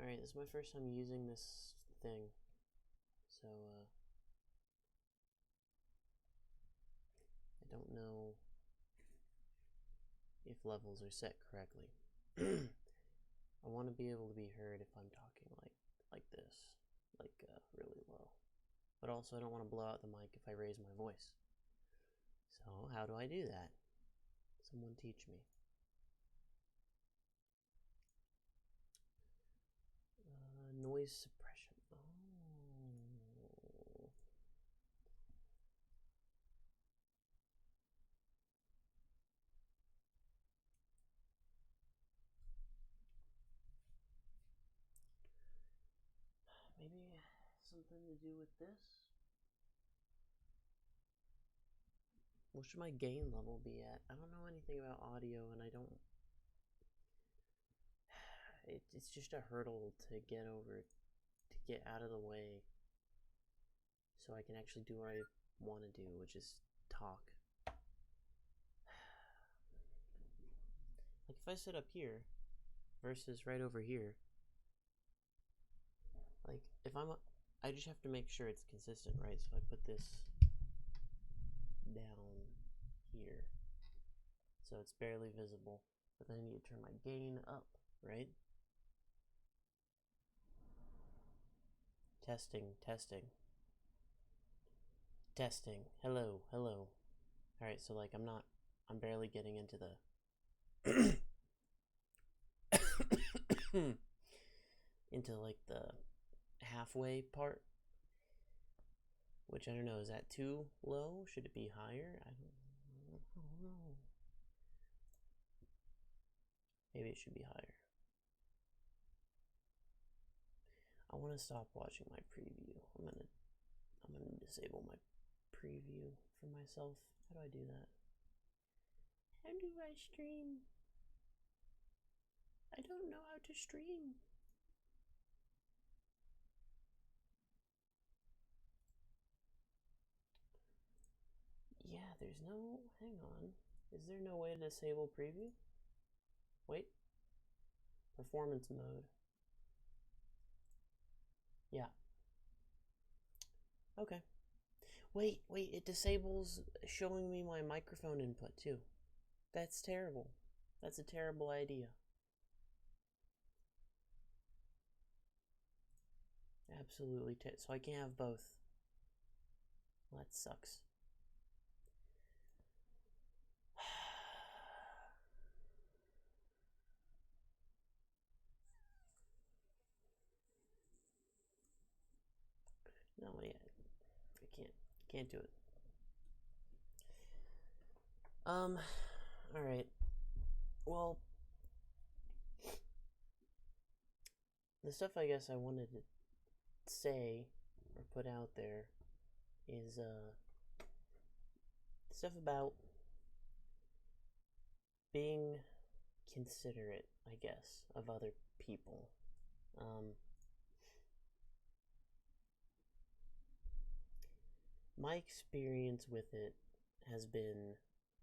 Alright, this is my first time using this thing, so, I don't know if levels are set correctly. I want to be able to be heard if I'm talking like this, really low. But also I don't want to blow out the mic if I raise my voice. So, how do I do that? Someone teach me. Noise suppression. Oh. Maybe something to do with this? What should my gain level be at? I don't know anything about audio, and I don't... It's just a hurdle to get over, to get out of the way, so I can actually do what I want to do, which is talk. Like, if I sit up here versus right over here, like, I just have to make sure it's consistent, right? So I put this down here, so it's barely visible, but then I need to turn my gain up, right? Testing, testing. Testing. Hello, hello. Alright, so like I'm barely getting into the into like the halfway part, which I don't know, is that too low? Should it be higher? I don't know. Maybe it should be higher. I want to stop watching my preview. I'm gonna disable my preview for myself. How do I do that? How do I stream? I don't know how to stream. Yeah, there's no... Hang on. Is there no way to disable preview? Wait. Performance mode. Yeah. Okay. Wait, it disables showing me my microphone input too. That's terrible. That's a terrible idea. Absolutely. So I can't have both. Well, that sucks. No, yeah. I can't do it. Alright. Well, the stuff I guess I wanted to say or put out there is stuff about being considerate, I guess, of other people. My experience with it has been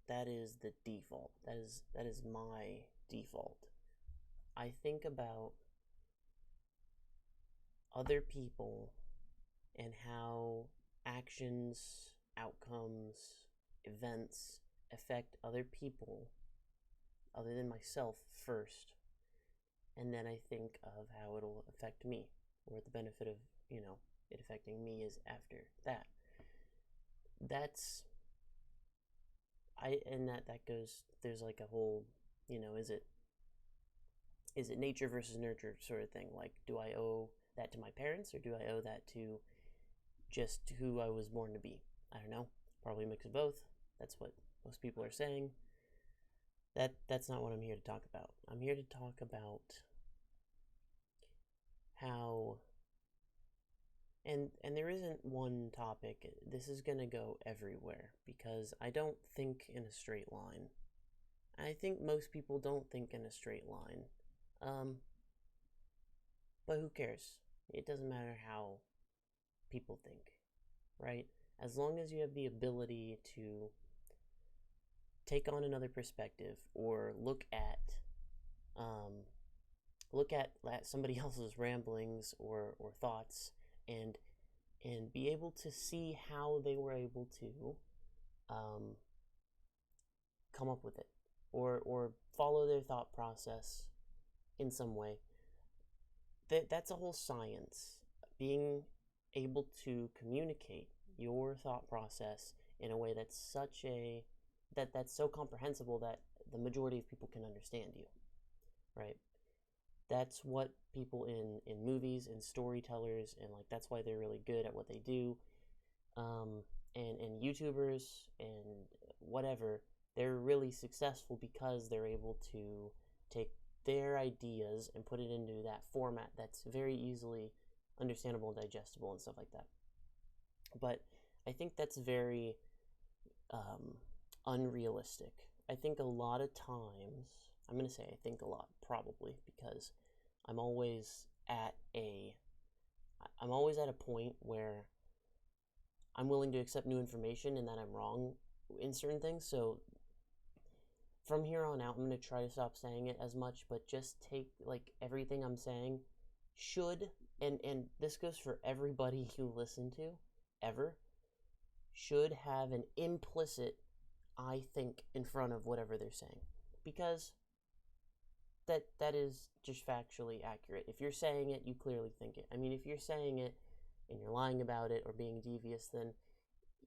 that is the default. That is my default. I think about other people and how actions, outcomes, events affect other people other than myself first, and then I think of how it'll affect me, or the benefit of, it affecting me is after that. And that goes, there's like a whole, is it nature versus nurture sort of thing? Like, do I owe that to my parents, or do I owe that to just who I was born to be? I don't know. Probably a mix of both. That's what most people are saying. That's not what I'm here to talk about. I'm here to talk about how, and there isn't one topic. This is gonna go everywhere because I don't think in a straight line. I think most people don't think in a straight line. But who cares? It doesn't matter how people think, right? As long as you have the ability to take on another perspective or look at look at somebody else's ramblings or thoughts, and be able to see how they were able to um, come up with it, or follow their thought process in some way. That's a whole science. Being able to communicate your thought process in a way that's so comprehensible that the majority of people can understand you, right? That's what people in movies and storytellers, and like that's why they're really good at what they do. um, and YouTubers and whatever, they're really successful because they're able to take their ideas and put it into that format that's very easily understandable and digestible and stuff like that. But I think that's very um, unrealistic. I think a lot of times, I'm going to say I think a lot, probably, because I'm always at a I'm always at a point where I'm willing to accept new information and that I'm wrong in certain things. So from here on out, I'm going to try to stop saying it as much, but just take like everything I'm saying should, and this goes for everybody you listen to ever, should have an implicit I think in front of whatever they're saying, because that is just factually accurate. If you're saying it, you clearly think it. I mean, if you're saying it and you're lying about it or being devious, then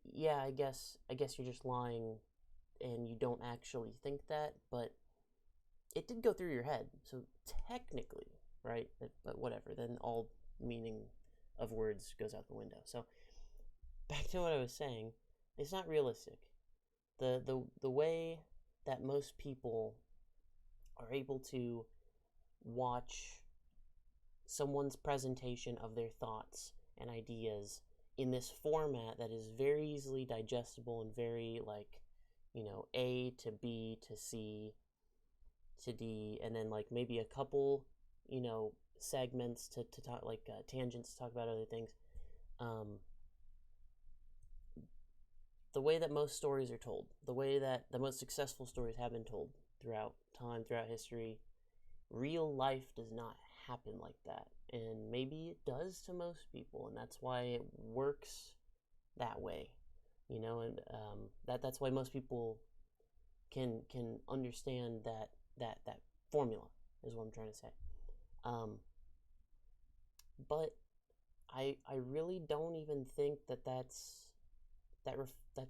yeah, I guess you're just lying and you don't actually think that, but it did go through your head. So technically, right? But whatever, then all meaning of words goes out the window. So back to what I was saying, it's not realistic. The way that most people are able to watch someone's presentation of their thoughts and ideas in this format that is very easily digestible and very like, A to B to C to D, and then like maybe a couple, segments to talk, like tangents to talk about other things. The way that most stories are told, the way that the most successful stories have been told throughout time, throughout history, real life does not happen like that. And maybe it does to most people, and that's why it works that way, and that's why most people can understand that formula is what I'm trying to say. But I really don't even think that's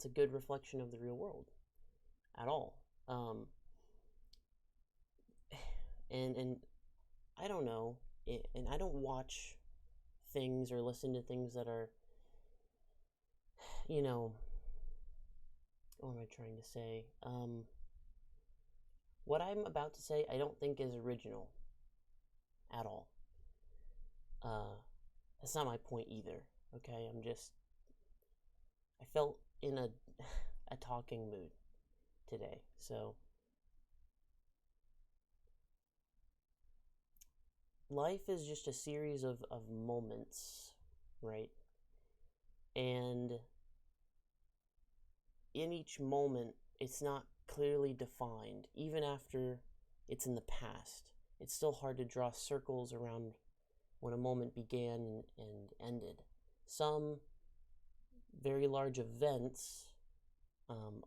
a good reflection of the real world at all. And I don't know, and I don't watch things or listen to things that are, you know, what am I trying to say? What I'm about to say, I don't think is original at all. That's not my point either. Okay, I felt in a talking mood today, so life is just a series of moments, right? And in each moment, it's not clearly defined. Even after it's in the past, it's still hard to draw circles around when a moment began and ended. Some very large events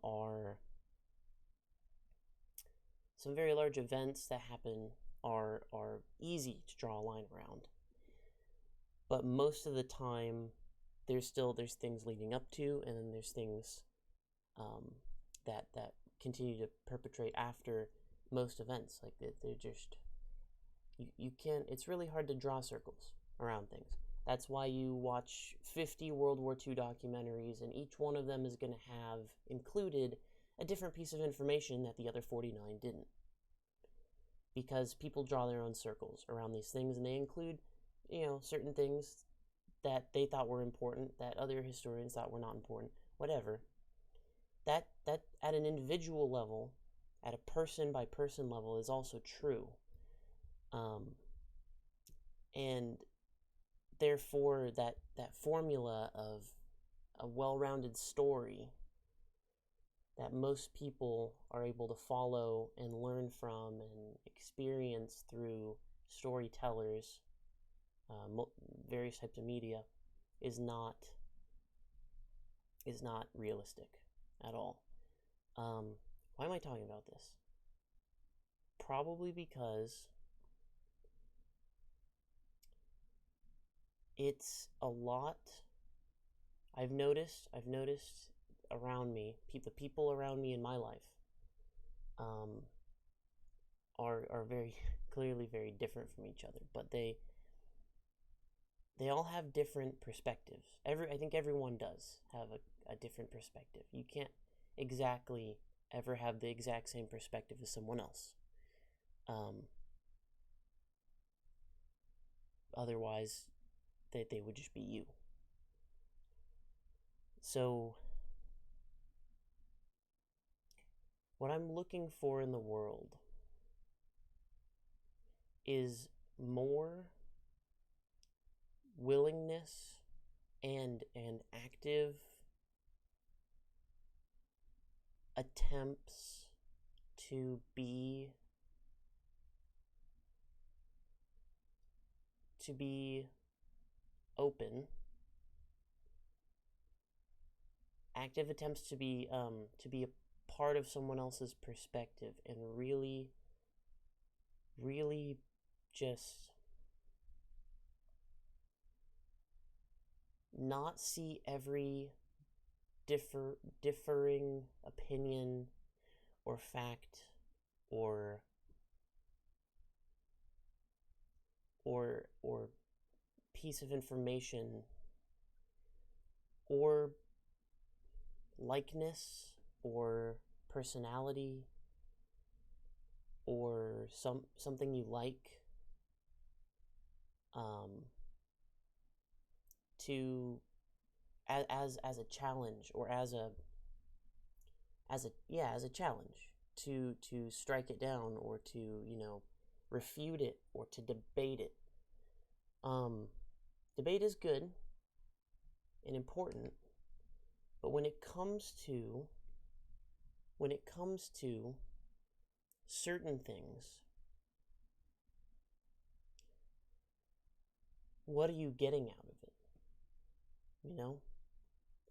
are some very large events that happen are easy to draw a line around, but most of the time there's things leading up to, and then there's things that continue to perpetrate after most events. Like they're just you can't. It's really hard to draw circles around things. That's why you watch 50 World War II documentaries, and each one of them is going to have included a different piece of information that the other 49 didn't. Because people draw their own circles around these things, and they include, certain things that they thought were important that other historians thought were not important. Whatever. That at an individual level, at a person by person level, is also true. And therefore, that formula of a well-rounded story that most people are able to follow and learn from and experience through storytellers, various types of media, is not realistic at all. Why am I talking about this? Probably because it's a lot. I've noticed around me, the people around me in my life, are very clearly very different from each other, but they all have different perspectives. I think everyone does have a different perspective. You can't exactly ever have the exact same perspective as someone else. Otherwise, they would just be you. So, what I'm looking for in the world is more willingness and active attempts to be open, active attempts to be a part of someone else's perspective, and really just not see every differing opinion or fact or piece of information or likeness or personality or something you like, to as a challenge, or as a challenge to strike it down, or to refute it, or to debate it. Debate is good and important, but when it comes to certain things, what are you getting out of it?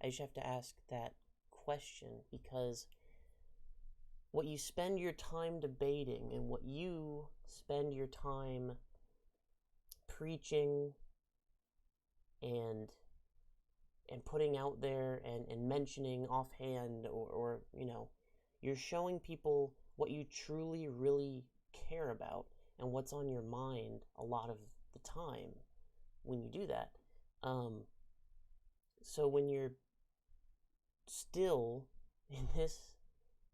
I just have to ask that question, because what you spend your time debating, and what you spend your time preaching and putting out there and mentioning offhand, or you're showing people what you truly really care about and what's on your mind a lot of the time when you do that. So when you're still in this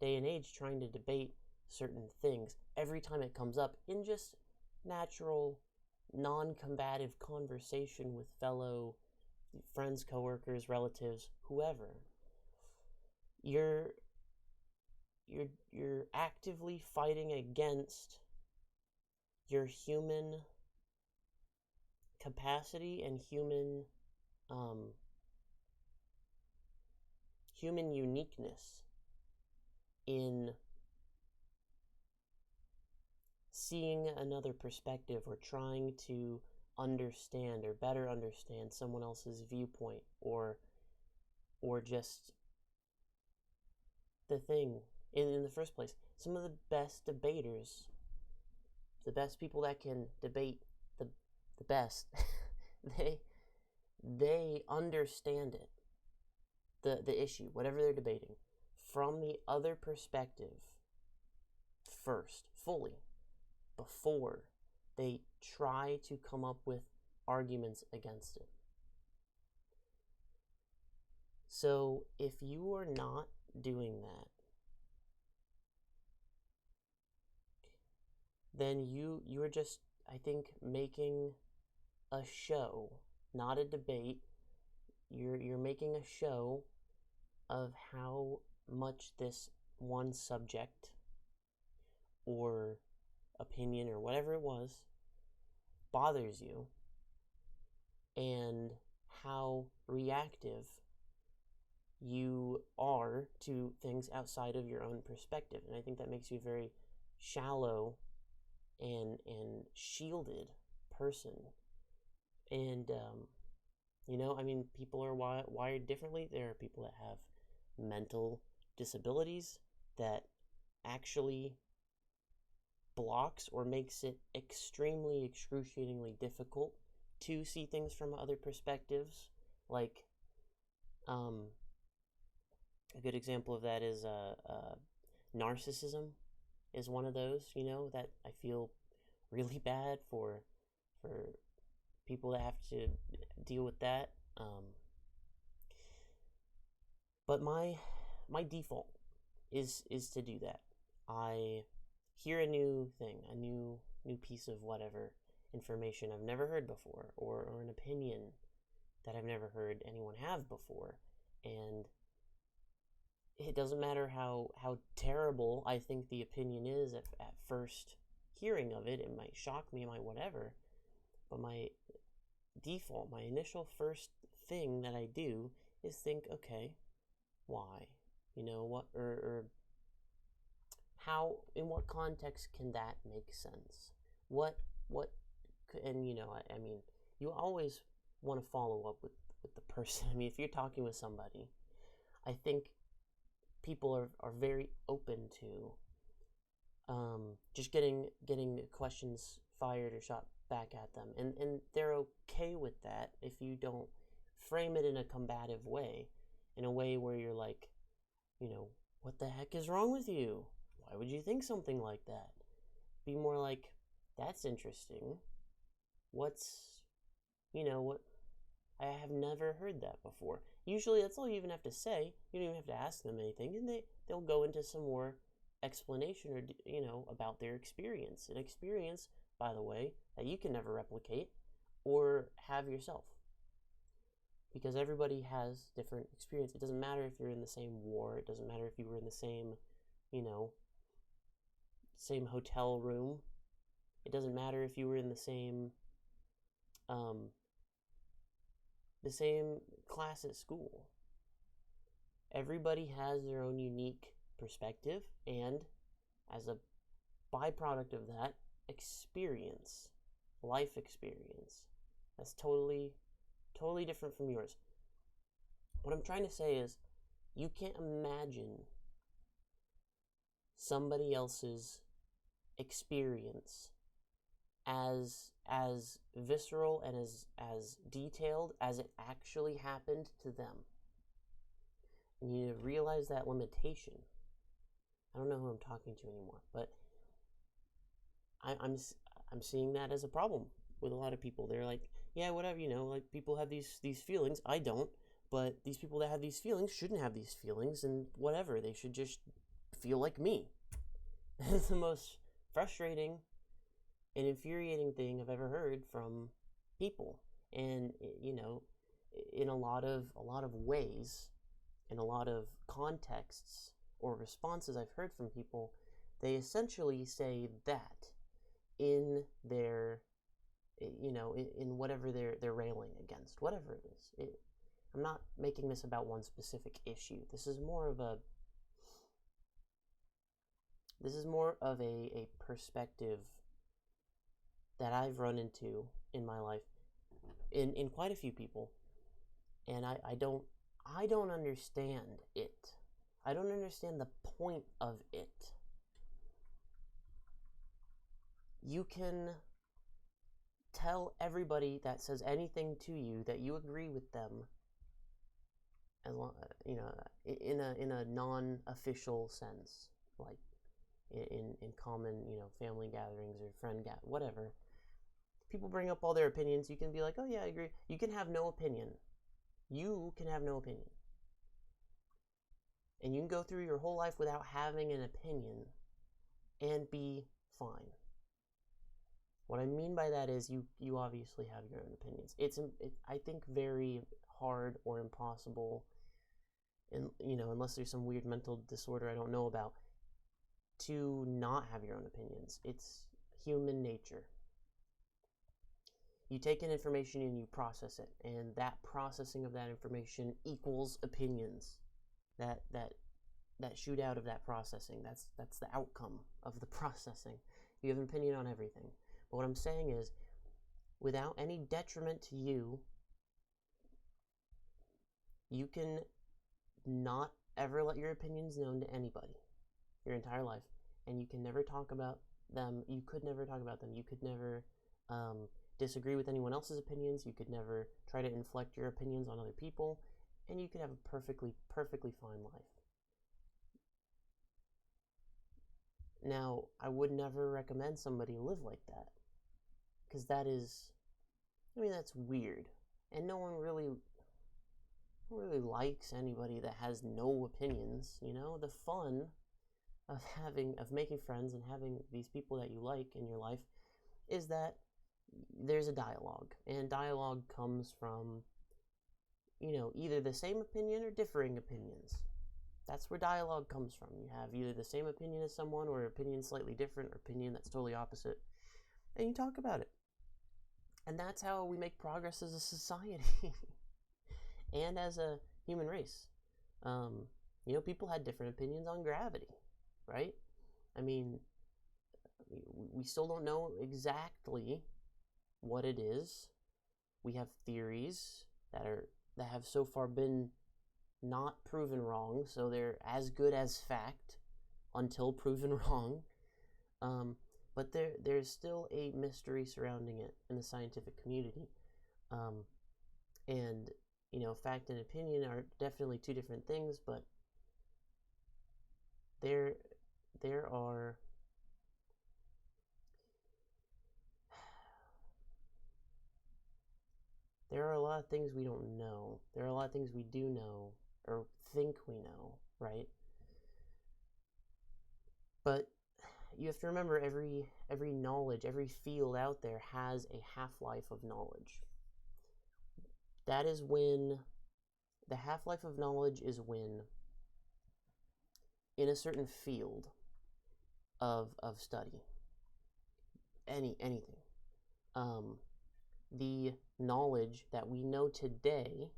day and age trying to debate certain things every time it comes up in just natural, non-combative conversation with fellow friends, coworkers, relatives, whoever, you're actively fighting against your human capacity and human uniqueness in seeing another perspective, or trying to understand or better understand someone else's viewpoint, or just the thing in the first place. Some of the best debaters, the best people that can debate the best, they understand it, the issue, whatever they're debating, from the other perspective first, fully, before they try to come up with arguments against it. So if you are not doing that, then you are just, I think, making a show, not a debate. You're making a show of how much this one subject or opinion, or whatever it was, bothers you, and how reactive you are to things outside of your own perspective. And I think that makes you very shallow and shielded person. And you know, I mean, people are wired differently. There are people that have mental disabilities that actually blocks or makes it extremely excruciatingly difficult to see things from other perspectives. Like a good example of that is narcissism is one of those, you know, that I feel really bad for people that have to deal with that. But my default is to do that. I hear a new thing, a new piece of whatever information I've never heard before, or an opinion that I've never heard anyone have before, and it doesn't matter how terrible I think the opinion is at first hearing of it. It might shock me, it might whatever, but my default, my initial first thing that I do is think, okay, why? You know, what, or how, in what context can that make sense? What, and you know, I mean, you always want to follow up with the person. I mean, if you're talking with somebody, I think people are very open to just getting questions fired or shot back at them, and they're okay with that if you don't frame it in a combative way, in a way where you're like, you know, what the heck is wrong with you? Why would you think something like that? Be more like, that's interesting. What's, you know, what, I have never heard that before. Usually that's all you even have to say. You don't even have to ask them anything, and they'll go into some more explanation, or, you know, about their experience. An experience, by the way, that you can never replicate or have yourself, because everybody has different experience. It doesn't matter if you're in the same war. It doesn't matter if you were in the same, you know, same hotel room. It doesn't matter if you were in the same class at school. Everybody has their own unique perspective, and as a byproduct of that, experience, life experience, that's totally different from yours. What I'm trying to say is, you can't imagine somebody else's experience as visceral and as detailed as it actually happened to them. And you realize that limitation. I don't know who I'm talking to anymore, but I'm seeing that as a problem with a lot of people. They're like, yeah, whatever, you know, like, people have these feelings. I don't, but these people that have these feelings shouldn't have these feelings, and whatever, they should just feel like me. It's the most frustrating and infuriating thing I've ever heard from people. And, you know, in a lot of ways, in a lot of contexts or responses I've heard from people, they essentially say that in their, you know, in whatever they're railing against, whatever it is. I'm not making this about one specific issue. This is more of a perspective that I've run into in my life, in quite a few people, and I don't understand it. I don't understand the point of it. You can tell everybody that says anything to you that you agree with them, as long, you know, in a non-official sense, like in common, you know, family gatherings or friend whatever. People bring up all their opinions. You can be like, oh yeah, I agree. You can have no opinion. You can have no opinion. And you can go through your whole life without having an opinion and be fine. What I mean by that is you obviously have your own opinions. It's I think, very hard or impossible, and, you know, unless there's some weird mental disorder I don't know about, to not have your own opinions. It's human nature. You take in information and you process it, and that processing of that information equals opinions. That shoot out of that processing. That's the outcome of the processing. You have an opinion on everything. But what I'm saying is, without any detriment to you, you can not ever let your opinions known to anybody your entire life, and you can never talk about them. You could never talk about them. You could never disagree with anyone else's opinions. You could never try to inflect your opinions on other people, and you could have a perfectly fine life. Now, I would never recommend somebody live like that, because that's weird, and no one really likes anybody that has no opinions. The fun of making friends and having these people that you like in your life is that there's a dialogue, and dialogue comes from either the same opinion or differing opinions. That's where dialogue comes from. You have either the same opinion as someone, or opinion slightly different, or opinion that's totally opposite, and you talk about it. And that's how we make progress as a society and as a human race. People had different opinions on gravity, right? I mean, we still don't know exactly what it is. We have theories that have so far been not proven wrong, so they're as good as fact until proven wrong. But there's still a mystery surrounding it in the scientific community. And fact and opinion are definitely two different things, but there are a lot of things we don't know. There are a lot of things we do know, or think we know, right? But you have to remember, every knowledge, every field out there has a half-life of knowledge. That is when the half-life of knowledge is when, in a certain field of study, anything, the knowledge that we know today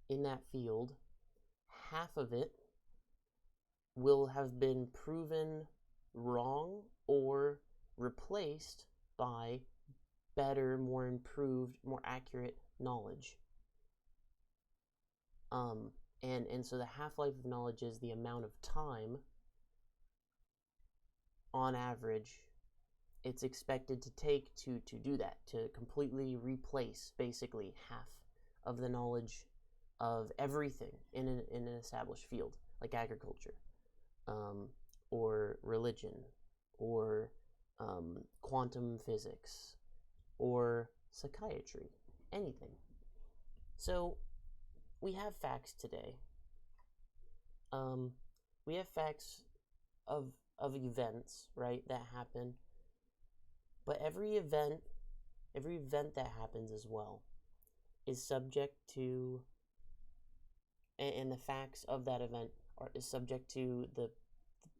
in that field, half of it will have been proven wrong or replaced by better, more improved, more accurate knowledge. And so the half-life of knowledge is the amount of time, on average, it's expected to take to do that, to completely replace basically half of the knowledge of everything in an established field, like agriculture, or religion, or quantum physics, or psychiatry, anything. So we have facts today. We have facts of events, right, that happen. But every event that happens as well is subject to, and the facts of that event is subject to the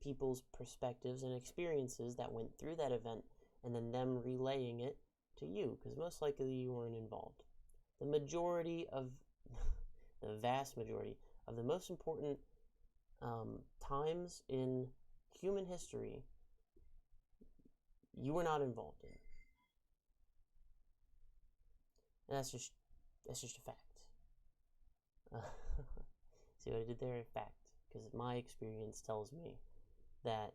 people's perspectives and experiences that went through that event, and then them relaying it to you, because most likely you weren't involved. The vast majority of the most important times in human history, you were not involved in. And that's just a fact. See what I did there? Fact. Because my experience tells me that,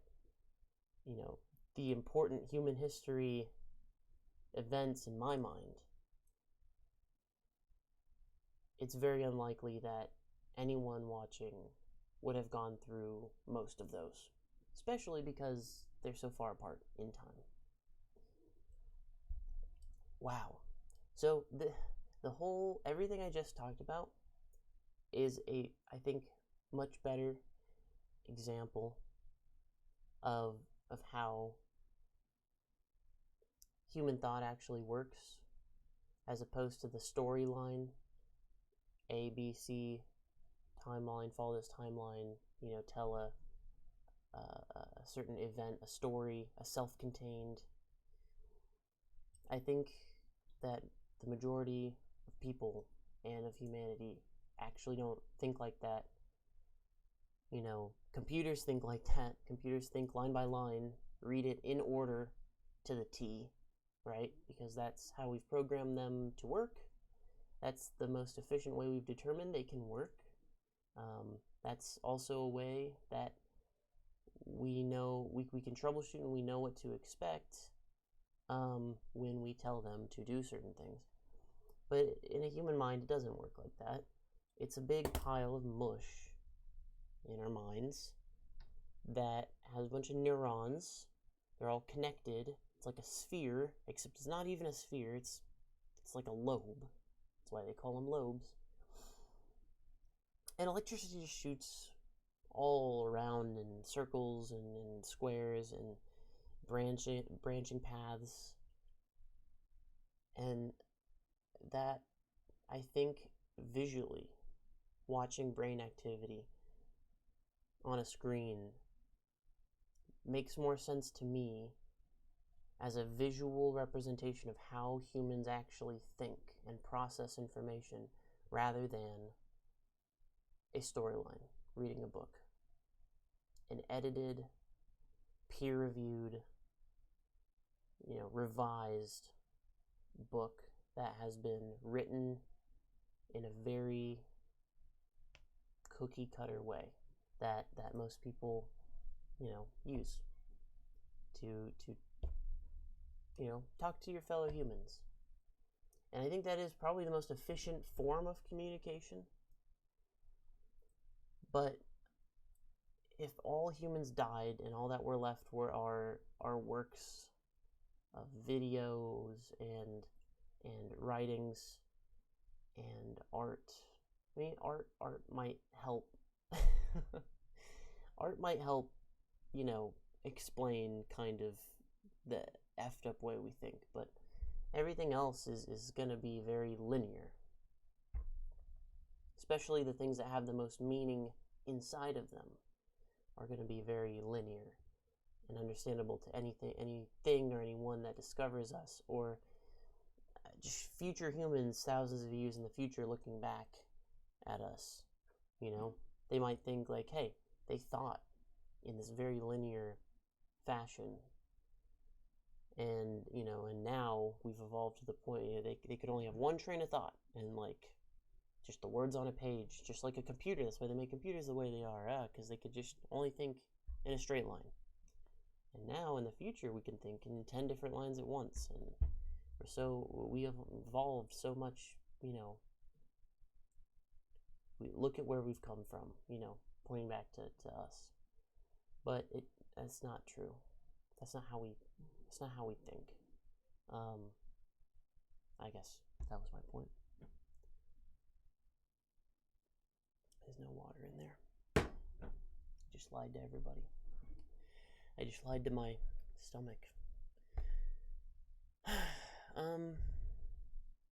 the important human history events in my mind, it's very unlikely that anyone watching would have gone through most of those, especially because they're so far apart in time. Wow. So everything I just talked about is I think, much better example of how human thought actually works, as opposed to the storyline, A, B, C, timeline, follow this timeline, tell a certain event, a story, a self-contained. I think that the majority of people and of humanity actually don't think like that. Computers think like that. Computers think line by line, read it in order, to the T, right? Because that's how we've programmed them to work. That's the most efficient way we've determined they can work. That's also a way that we know we can troubleshoot, and we know what to expect when we tell them to do certain things. But in a human mind, it doesn't work like that. It's a big pile of mush in our minds that has a bunch of neurons. They're all connected. It's like a sphere, except it's not even a sphere. It's like a lobe. That's why they call them lobes. And electricity just shoots all around in circles and squares and branching paths. And that, I think, visually, watching brain activity on a screen makes more sense to me as a visual representation of how humans actually think and process information, rather than a storyline, reading a book. An edited, peer-reviewed, revised book that has been written in a very cookie-cutter way that most people, use to talk to your fellow humans. And I think that is probably the most efficient form of communication. But if all humans died and all that were left were our works of videos and writings and art, I mean, art might help. Art might help, explain kind of the effed up way we think, but everything else is going to be very linear. Especially the things that have the most meaning inside of them are going to be very linear and understandable to anything or anyone that discovers us, or just future humans thousands of years in the future looking back at us. They might think like, hey, they thought in this very linear fashion, and and now we've evolved to the point they could only have one train of thought, and like just the words on a page, just like a computer. That's why they make computers the way they are, because they could just only think in a straight line. And now in the future we can think in 10 different lines at once, and we have evolved so much. We look at where we've come from, pointing back to us. But that's not true. That's not how we think. I guess that was my point. There's no water in there. I just lied to everybody. I just lied to my stomach.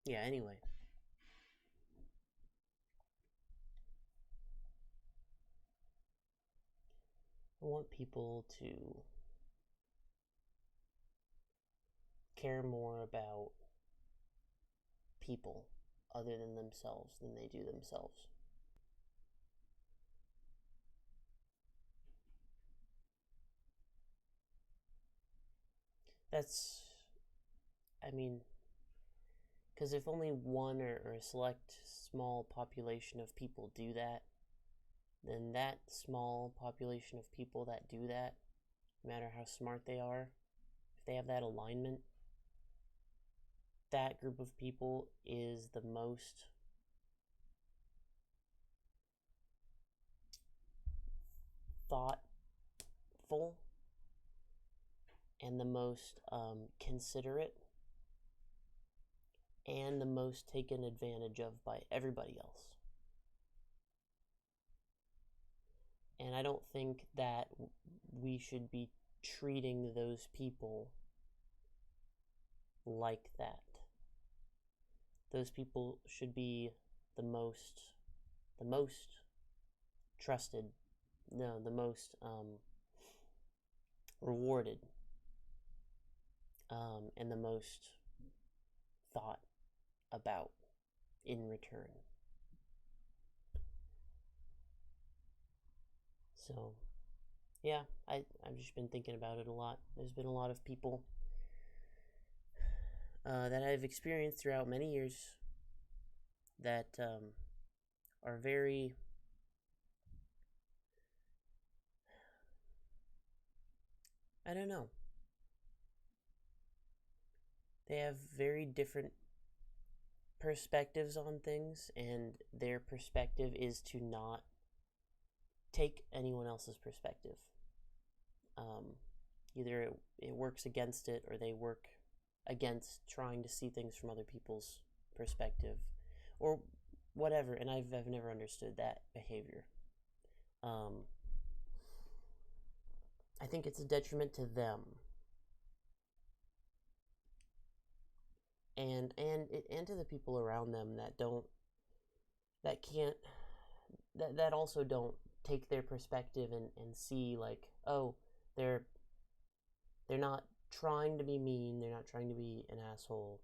Yeah, anyway. I want people to care more about people other than themselves than they do themselves. Because if only one or a select small population of people do that, then that small population of people that do that, no matter how smart they are, if they have that alignment, that group of people is the most thoughtful and the most considerate and the most taken advantage of by everybody else. And I don't think that we should be treating those people like that. Those people should be the most trusted, no, the most rewarded, and the most thought about in return. So, yeah, I've just been thinking about it a lot. There's been a lot of people that I've experienced throughout many years that are very, I don't know, they have very different perspectives on things, and their perspective is to not take anyone else's perspective. Um, Either it works against it, or they work against trying to see things from other people's perspective, or whatever. And I've never understood that behavior. Um, I think it's a detriment to them, and to the people around them that don't that can't that also don't take their perspective and see, like, oh, they're they're not trying to be mean, they're not trying to be an asshole.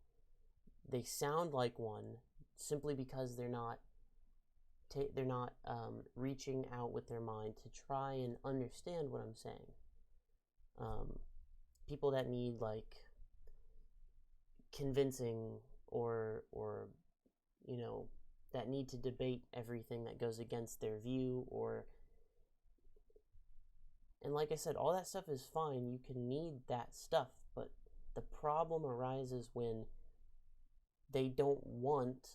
They sound like one simply because they're not reaching out with their mind to try and understand what I'm saying. Um, People that need, like, convincing, or you know, that need to debate everything that goes against their view, or, and like I said, all that stuff is fine. You can need that stuff, but the problem arises when they don't want,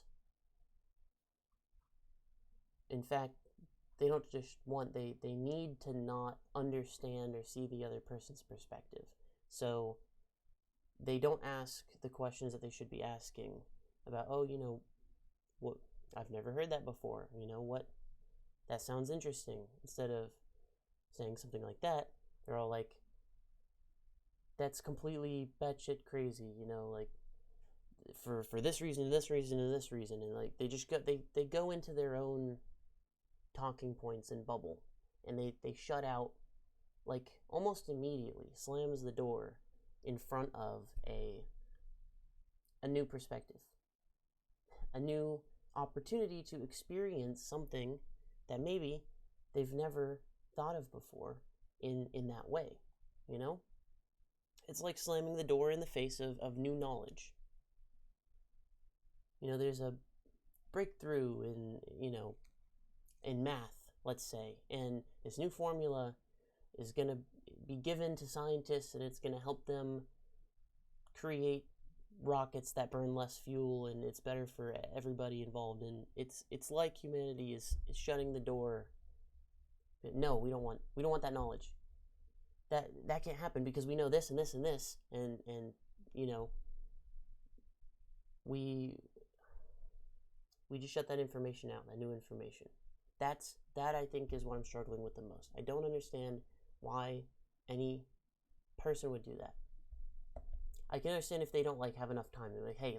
in fact, they don't just want, they need to not understand or see the other person's perspective. So they don't ask the questions that they should be asking about, oh, what, I've never heard that before. What, that sounds interesting. Instead of saying something like that, they're all like, that's completely batshit crazy, like, for this reason, this reason, and this reason. And, like, they just they go into their own talking points and bubble, and they shut out, like, almost immediately, slams the door in front of a new perspective, a new opportunity to experience something that maybe they've never thought of before in that way. It's like slamming the door in the face of new knowledge. There's a breakthrough in math, let's say, and this new formula is going to be given to scientists, and it's going to help them create rockets that burn less fuel, and it's better for everybody involved. And it's like humanity is shutting the door. No, we don't want that knowledge. That can't happen because we know this and this and this, and we just shut that information out, that new information. That I think is what I'm struggling with the most. I don't understand why any person would do that. I can understand if they don't, like, have enough time. They're like, hey,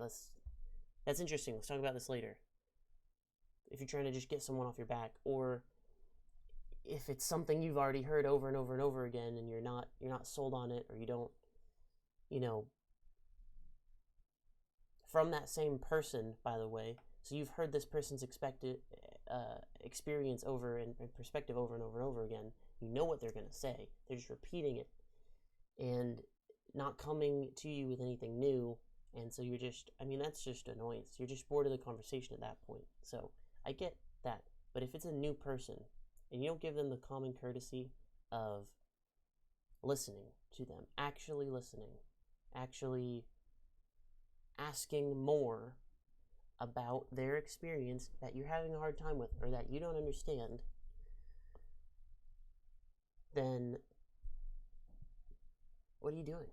that's interesting, let's talk about this later. If you're trying to just get someone off your back, or if it's something you've already heard over and over and over again, and you're not sold on it, or you don't, from that same person, by the way. So you've heard this person's experience over and perspective over and over and over again. You know what they're going to say. They're just repeating it and not coming to you with anything new. And so you're just, that's just annoyance. You're just bored of the conversation at that point. So I get that. But if it's a new person and you don't give them the common courtesy of listening to them, actually listening, actually asking more about their experience that you're having a hard time with, or that you don't understand, then what are you doing?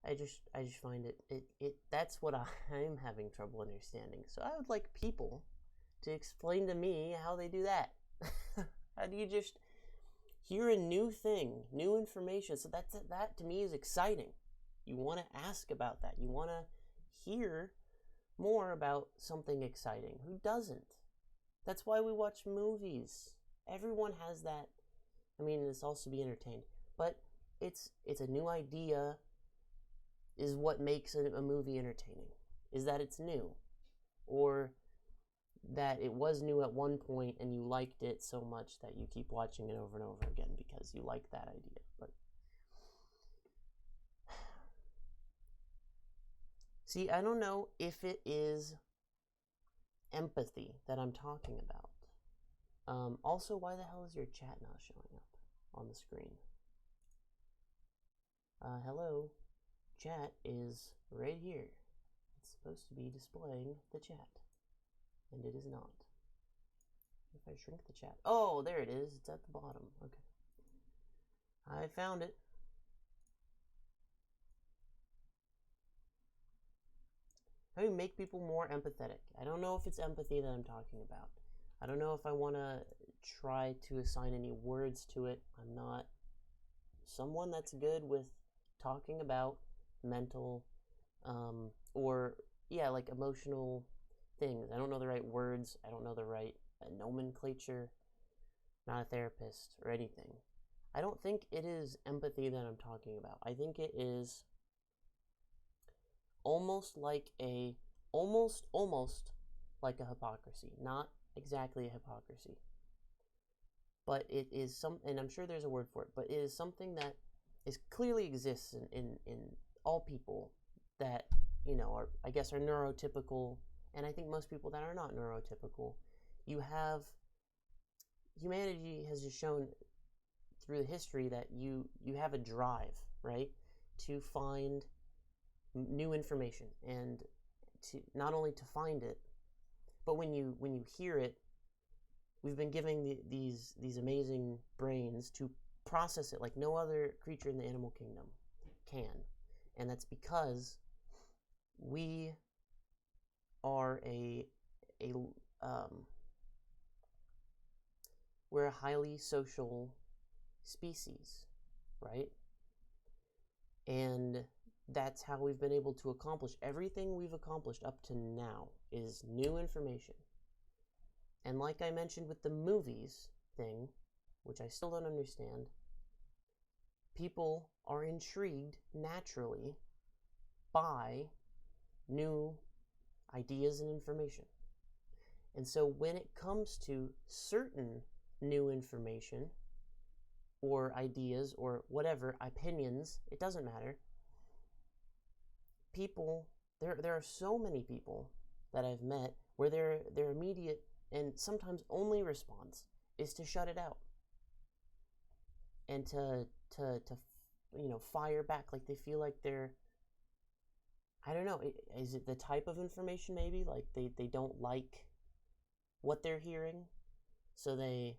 I just find it that's what I'm having trouble understanding. So I would like people to explain to me how they do that. How do you just hear a new thing, new information? So that to me is exciting. You want to ask about that. You want to hear more about something exciting. Who doesn't? That's why we watch movies. Everyone has that. It's also to be entertained, but it's a new idea is what makes a movie entertaining. Is that it's new, or that it was new at one point and you liked it so much that you keep watching it over and over again because you like that idea. But see, I don't know if it is empathy that I'm talking about. Also, why the hell is your chat not showing up on the screen? Hello, chat is right here. It's supposed to be displaying the chat, and it is not. If I shrink the chat, oh, there it is. It's at the bottom. Okay, I found it. How do you make people more empathetic? I don't know if it's empathy that I'm talking about. I don't know if I want to try to assign any words to it. I'm not someone that's good with talking about mental or like emotional things. I don't know the right words. I don't know the right nomenclature. Not a therapist or anything. I don't think it is empathy that I'm talking about. I think it is almost like a hypocrisy. Not exactly a hypocrisy, but it is and I'm sure there's a word for it, but it is something that clearly exists in all people that, I guess are neurotypical, and I think most people that are not neurotypical. Humanity has just shown through the history that you have a drive, right, to find new information, and to not only to find it, but when you hear it, we've been giving these amazing brains to process it like no other creature in the animal kingdom can. And that's because we are we're a highly social species, right? And that's how we've been able to accomplish everything we've accomplished up to now, is new information. And like I mentioned with the movies thing, which I still don't understand, people are intrigued naturally by new ideas and information. And so when it comes to certain new information or ideas or whatever, opinions, it doesn't matter. People, there are so many people that I've met where their immediate and sometimes only response is to shut it out and to fire back, like they feel like they're, I don't know, is it the type of information maybe, like they don't like what they're hearing, so they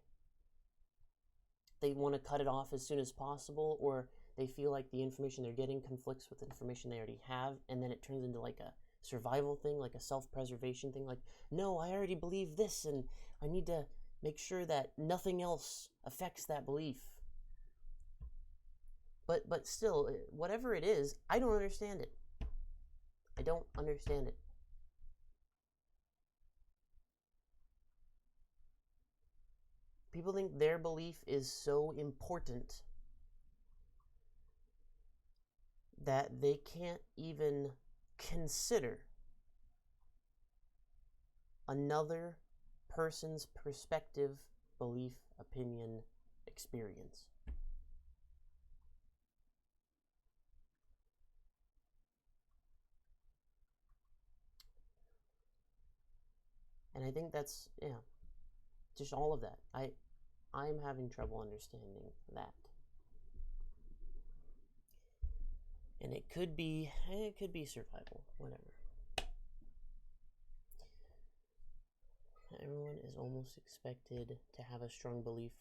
want to cut it off as soon as possible, or they feel like the information they're getting conflicts with the information they already have, and then it turns into like a survival thing, like a self-preservation thing, like, no, I already believe this and I need to make sure that nothing else affects that belief. But still, whatever it is, I don't understand it. I don't understand it. People think their belief is so important that they can't even consider another person's perspective, belief, opinion, experience. And I think that's, just all of that. I'm having trouble understanding that. And it could be survival, whatever. Everyone is almost expected to have a strong belief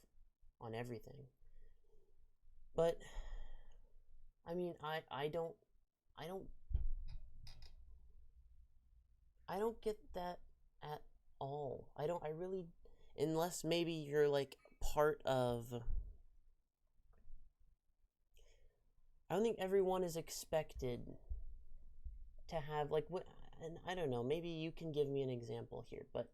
on everything. But I mean, I don't get that at all. I really, unless maybe you're like part of, I don't think everyone is expected to have like what, and I don't know, maybe you can give me an example here, but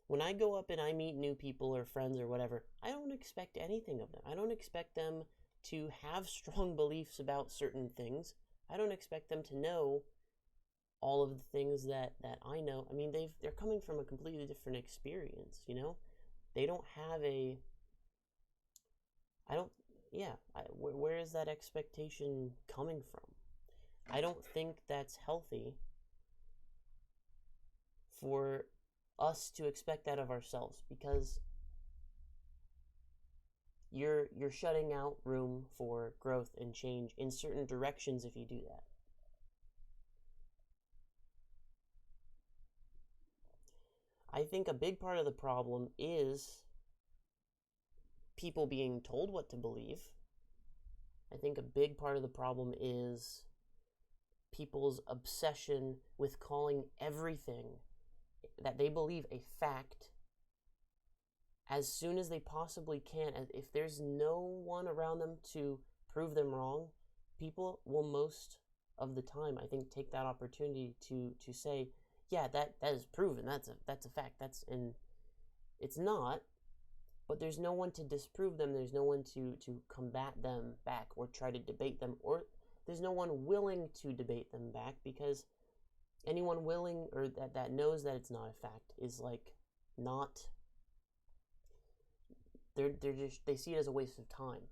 when I go up and I meet new people or friends or whatever, I don't expect anything of them. I don't expect them to have strong beliefs about certain things. I don't expect them to know all of the things that I know. I mean, they're coming from a completely different experience, you know? They don't have a I don't yeah, where is that expectation coming from? I don't think that's healthy for us to expect that of ourselves, because you're shutting out room for growth and change in certain directions if you do that. I think a big part of the problem is people being told what to believe. I think a big part of the problem is people's obsession with calling everything that they believe a fact as soon as they possibly can. If there's no one around them to prove them wrong, people will most of the time, I think, take that opportunity to say, yeah, that is proven, that's a fact, and it's not. But there's no one to disprove them. There's no one to combat them back or try to debate them, or there's no one willing to debate them back, because anyone willing or that knows that it's not a fact is like not. They see it as a waste of time,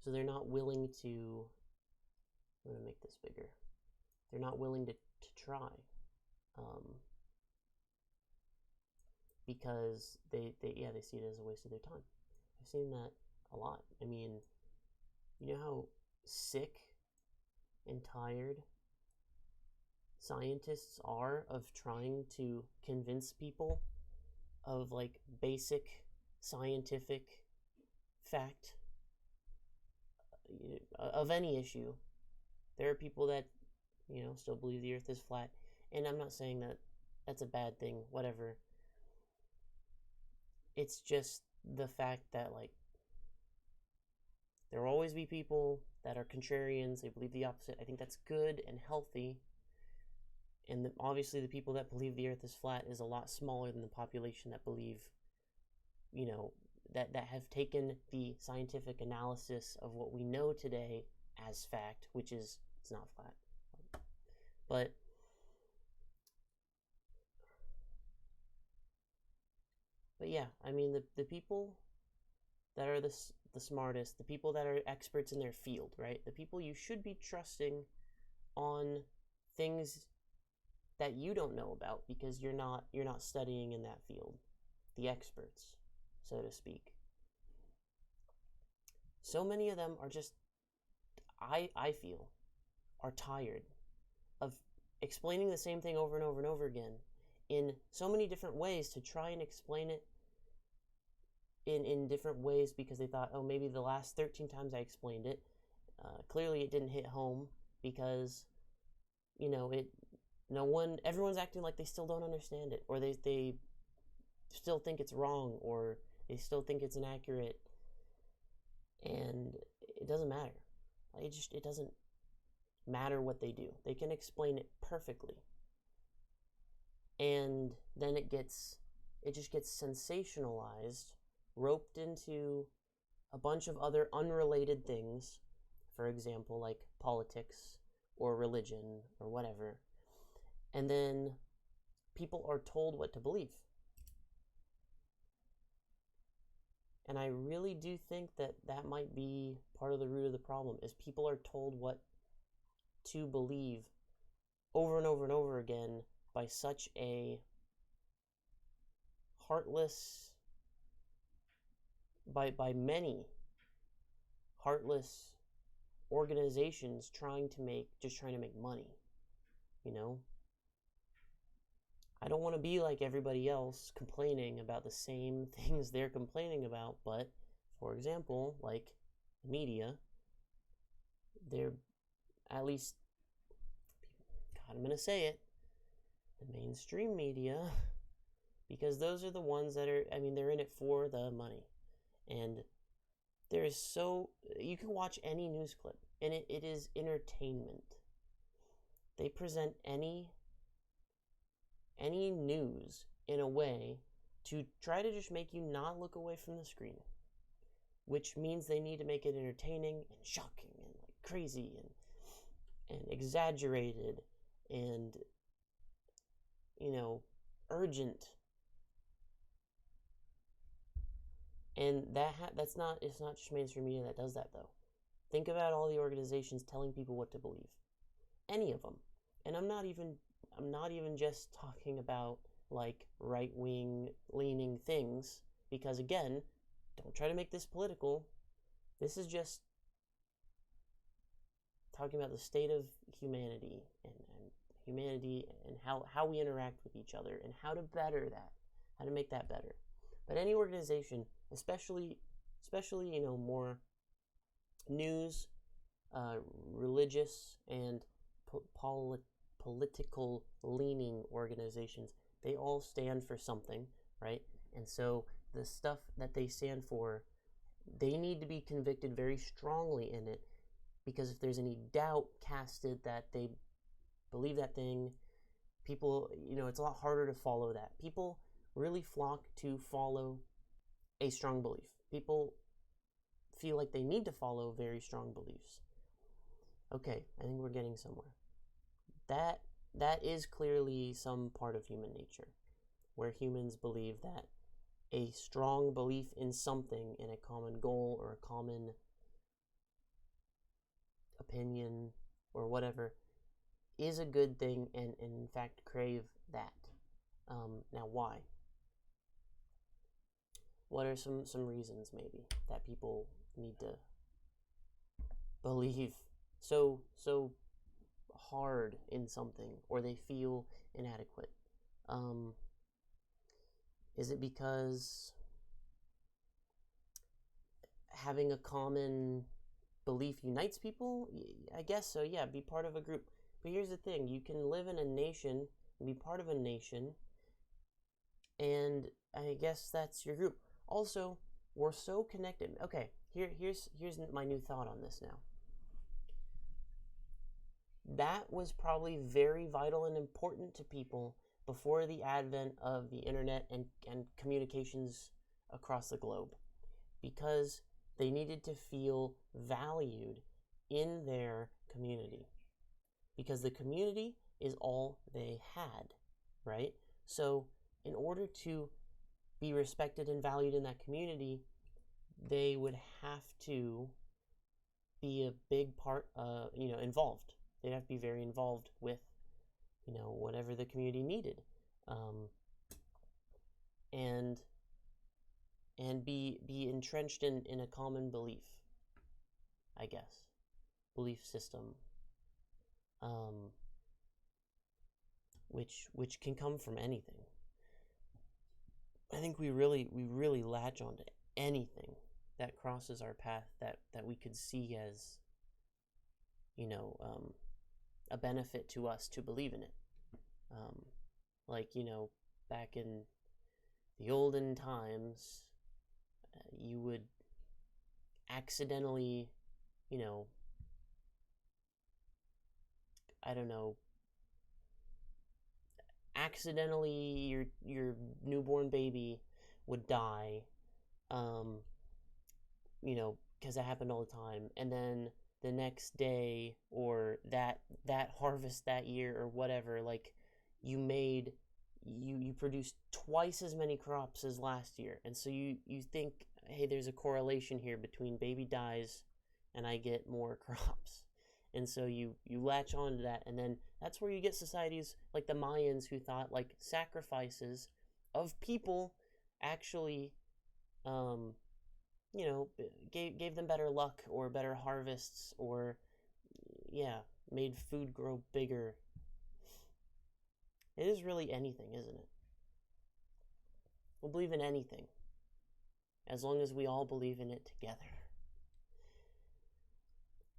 so they're not willing to. I'm gonna make this bigger. They're not willing to try. Because they see it as a waste of their time. I've seen that a lot. I mean, you know how sick and tired scientists are of trying to convince people of like basic scientific fact of any issue. There are people that, still believe the earth is flat, and I'm not saying that that's a bad thing, whatever. It's just the fact that, like, there will always be people that are contrarians. They believe the opposite. I think that's good and healthy. And obviously the people that believe the earth is flat is a lot smaller than the population that believe, that have taken the scientific analysis of what we know today as fact, which is it's not flat. But yeah, I mean, the people that are the smartest, the people that are experts in their field, right? The people you should be trusting on things that you don't know about because you're not studying in that field. The experts, so to speak. So many of them are just, I feel, are tired of explaining the same thing over and over and over again in so many different ways to try and explain it in different ways, because they thought, oh, maybe the last 13 times I explained it, clearly it didn't hit home, because, everyone's acting like they still don't understand it, or they still think it's wrong, or they still think it's inaccurate, and it doesn't matter. It doesn't matter what they do. They can explain it perfectly. And then it just gets sensationalized, roped into a bunch of other unrelated things, for example, like politics or religion or whatever. And then people are told what to believe. And I really do think that might be part of the root of the problem, is people are told what to believe over and over and over again by such a heartless, by many heartless organizations trying to make money, I don't want to be like everybody else complaining about the same things they're complaining about, but for example, like media, they're at least, God, I'm going to say it, the mainstream media, because those are the ones that are, they're in it for the money. And there is you can watch any news clip, and it is entertainment. They present any news in a way to try to just make you not look away from the screen, which means they need to make it entertaining and shocking and like crazy and exaggerated and, urgent. And that's not, it's not just mainstream media that does that, though. Think about all the organizations telling people what to believe. Any of them. And I'm not even just talking about like right-wing leaning things, because again, don't try to make this political. This is just talking about the state of humanity and humanity and how we interact with each other and how to better that, how to make that better. But any organization, especially more news, religious, and political leaning organizations, they all stand for something, right? And so the stuff that they stand for, they need to be convicted very strongly in it, because if there's any doubt casted that they believe that thing, people, it's a lot harder to follow that. People really flock to follow a strong belief. People feel like they need to follow very strong beliefs. Okay, I think we're getting somewhere. That is clearly some part of human nature, where humans believe that a strong belief in something, in a common goal or a common opinion or whatever, is a good thing, and in fact crave that. Now, why? What are some reasons maybe that people need to believe so hard in something, or they feel inadequate? Is it because having a common belief unites people? I guess so, yeah, be part of a group. But here's the thing, you can live in a nation and be part of a nation, and I guess that's your group. Also, we're so connected. Okay, here's my new thought on this now. That was probably very vital and important to people before the advent of the internet and communications across the globe, because they needed to feel valued in their community, because the community is all they had, right? So in order to be respected and valued in that community, they would have to be a big part, involved. They'd have to be very involved with, whatever the community needed, and be entrenched in a common belief, I guess, belief system, which can come from anything. I think we really latch onto anything that crosses our path that we could see as, a benefit to us to believe in it. Like, back in the olden times, you would accidentally, I don't know, accidentally your newborn baby would die, because that happened all the time, and then the next day, or that harvest that year or whatever, like, you produced twice as many crops as last year, and so you think, hey, there's a correlation here between baby dies and I get more crops. And so you latch on to that, and then that's where you get societies like the Mayans, who thought like sacrifices of people actually, gave them better luck or better harvests, or, made food grow bigger. It is really anything, isn't it? We'll believe in anything, as long as we all believe in it together.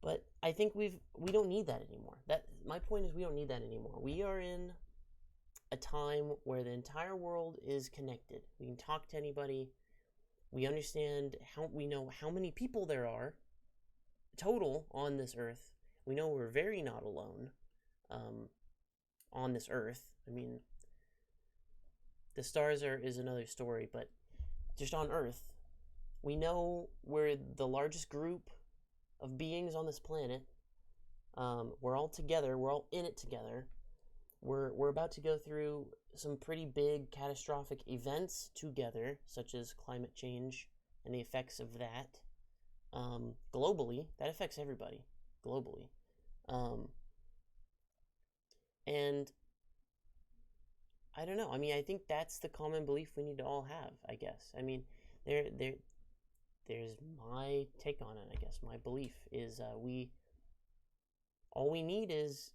But I think we don't need that anymore. My point is, we don't need that anymore. We are in a time where the entire world is connected. We can talk to anybody. We understand we know how many people there are total on this earth. We know we're very not alone on this earth. I mean, the stars is another story, but just on Earth, we know we're the largest group of beings on this planet. We're all together. We're all in it together. we're about to go through some pretty big catastrophic events together, such as climate change and the effects of that. Globally, that affects everybody globally. And I don't know. I mean, I think that's the common belief we need to all have, I guess. I mean, there's my take on it, I guess. My belief is all we need is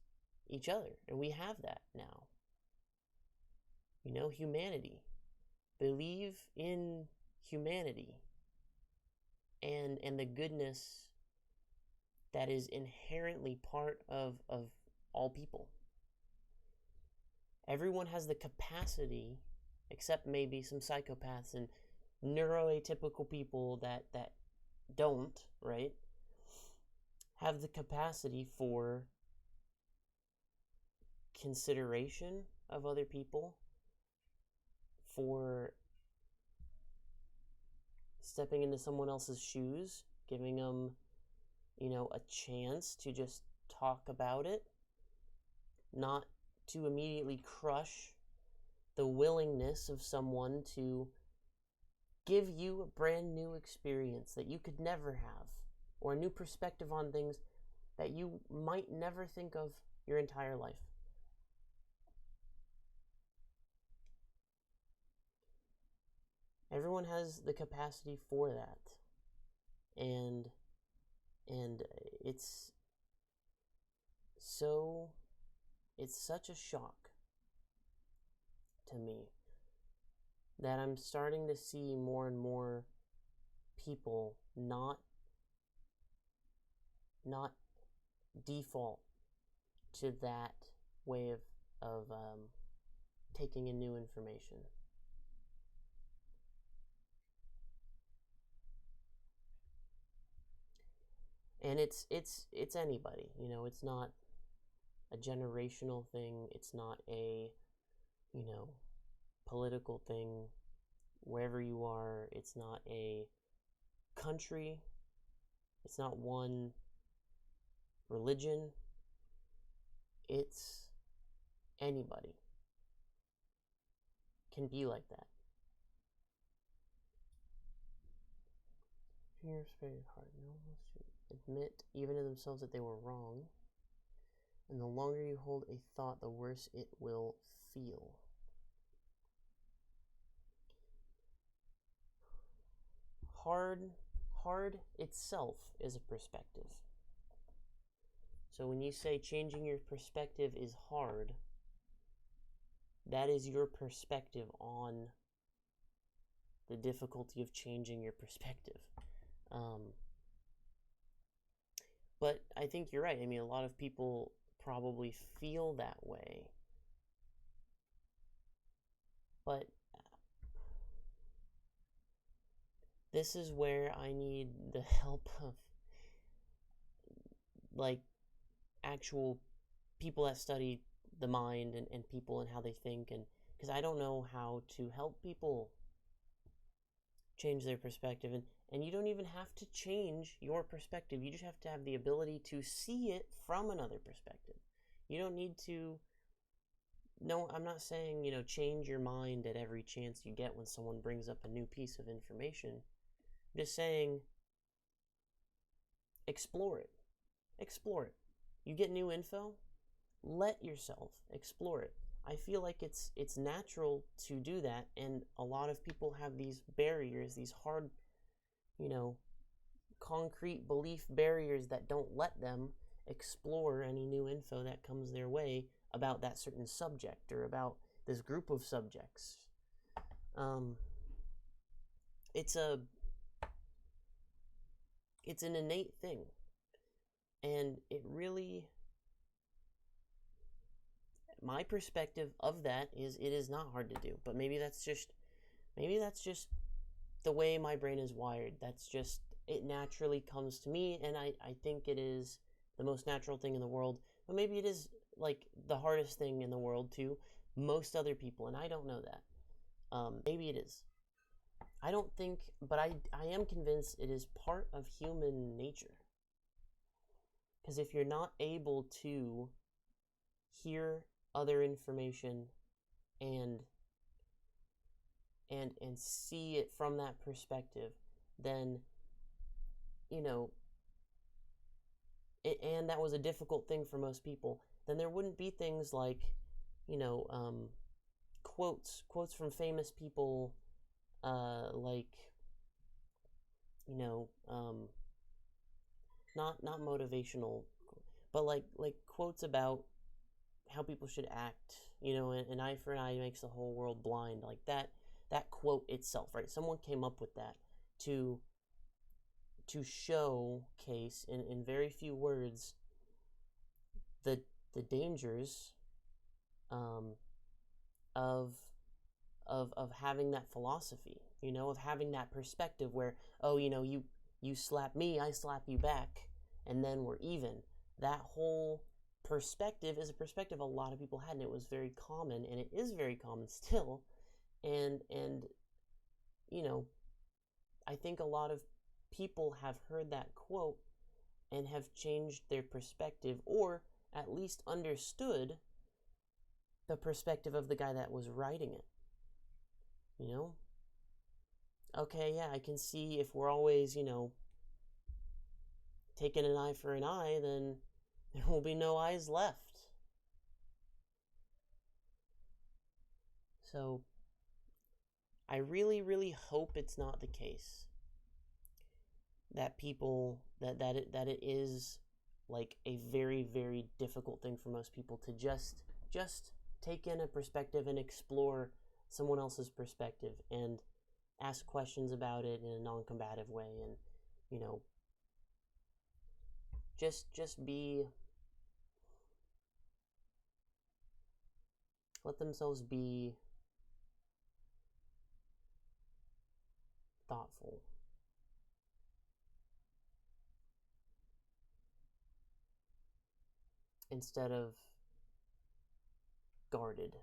each other, and we have that now. You know, humanity. Believe in humanity and the goodness that is inherently part of all people. Everyone has the capacity, except maybe some psychopaths and neuroatypical people that don't, right? Have the capacity for consideration of other people, for stepping into someone else's shoes, giving them, a chance to just talk about it, not to immediately crush the willingness of someone to give you a brand new experience that you could never have, or a new perspective on things that you might never think of your entire life. Everyone has the capacity for that. And it's such a shock to me that I'm starting to see more and more people not default to that way of taking in new information. And it's anybody, it's not a generational thing. It's not a, political thing wherever you are. It's not a country. It's not one religion. It's anybody can be like that. Fear, spirit, heart, no one wants to admit even to themselves that they were wrong. And the longer you hold a thought, the worse it will feel. Hard itself is a perspective. So when you say changing your perspective is hard, that is your perspective on the difficulty of changing your perspective. But I think you're right. I mean, a lot of people probably feel that way. But this is where I need the help of, actual people that study the mind and people and how they think, and because I don't know how to help people change their perspective. And you don't even have to change your perspective. You just have to have the ability to see it from another perspective. You don't need to... No, I'm not saying, change your mind at every chance you get when someone brings up a new piece of information. I'm just saying, explore it. Explore it. You get new info, let yourself explore it. I feel like it's natural to do that, and a lot of people have these barriers, these hard, concrete belief barriers that don't let them explore any new info that comes their way about that certain subject or about this group of subjects. It's an innate thing, and it really... My perspective of that is it is not hard to do, but maybe that's just the way my brain is wired. That's just, it naturally comes to me, and I think it is the most natural thing in the world, but maybe it is the hardest thing in the world to most other people, and I don't know that. Maybe it is. I don't think, but I am convinced it is part of human nature. Because if you're not able to hear other information and see it from that perspective, then, you know, and that was a difficult thing for most people, then there wouldn't be things like, you know, quotes from famous people, like, you know, not motivational, but like quotes about how people should act. You know, an eye for an eye makes the whole world blind. Like that quote itself, right? Someone came up with that to showcase in very few words the dangers, um, of having that philosophy, you know, of having that perspective where, oh, you know, you slap me, I slap you back, and then we're even. That whole perspective is a perspective a lot of people had, and it was very common, and it is very common still. And you know, I think a lot of people have heard that quote and have changed their perspective, or at least understood the perspective of the guy that was writing it. You know? Okay, yeah, I can see if we're always, you know, taking an eye for an eye, then there will be no eyes left. So, I really, really hope it's not the case that people, that it is like a very, very difficult thing for most people to just take in a perspective and explore someone else's perspective and ask questions about it in a non-combative way, and, you know, just be, let themselves be thoughtful. Instead of guarded.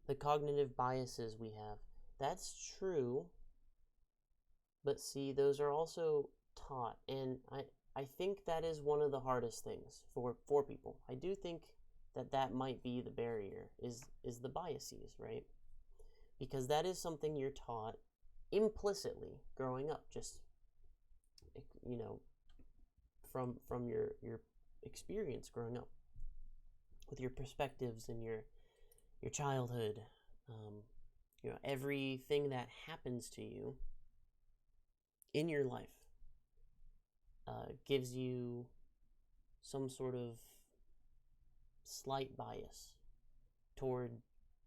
The cognitive biases we have, that's true, but see, those are also taught, and I think that is one of the hardest things for people. I do think that might be the barrier, is the biases, right? Because that is something you're taught implicitly growing up, just, you know, from your experience growing up, with your perspectives and your childhood. You know, everything that happens to you in your life gives you some sort of slight bias toward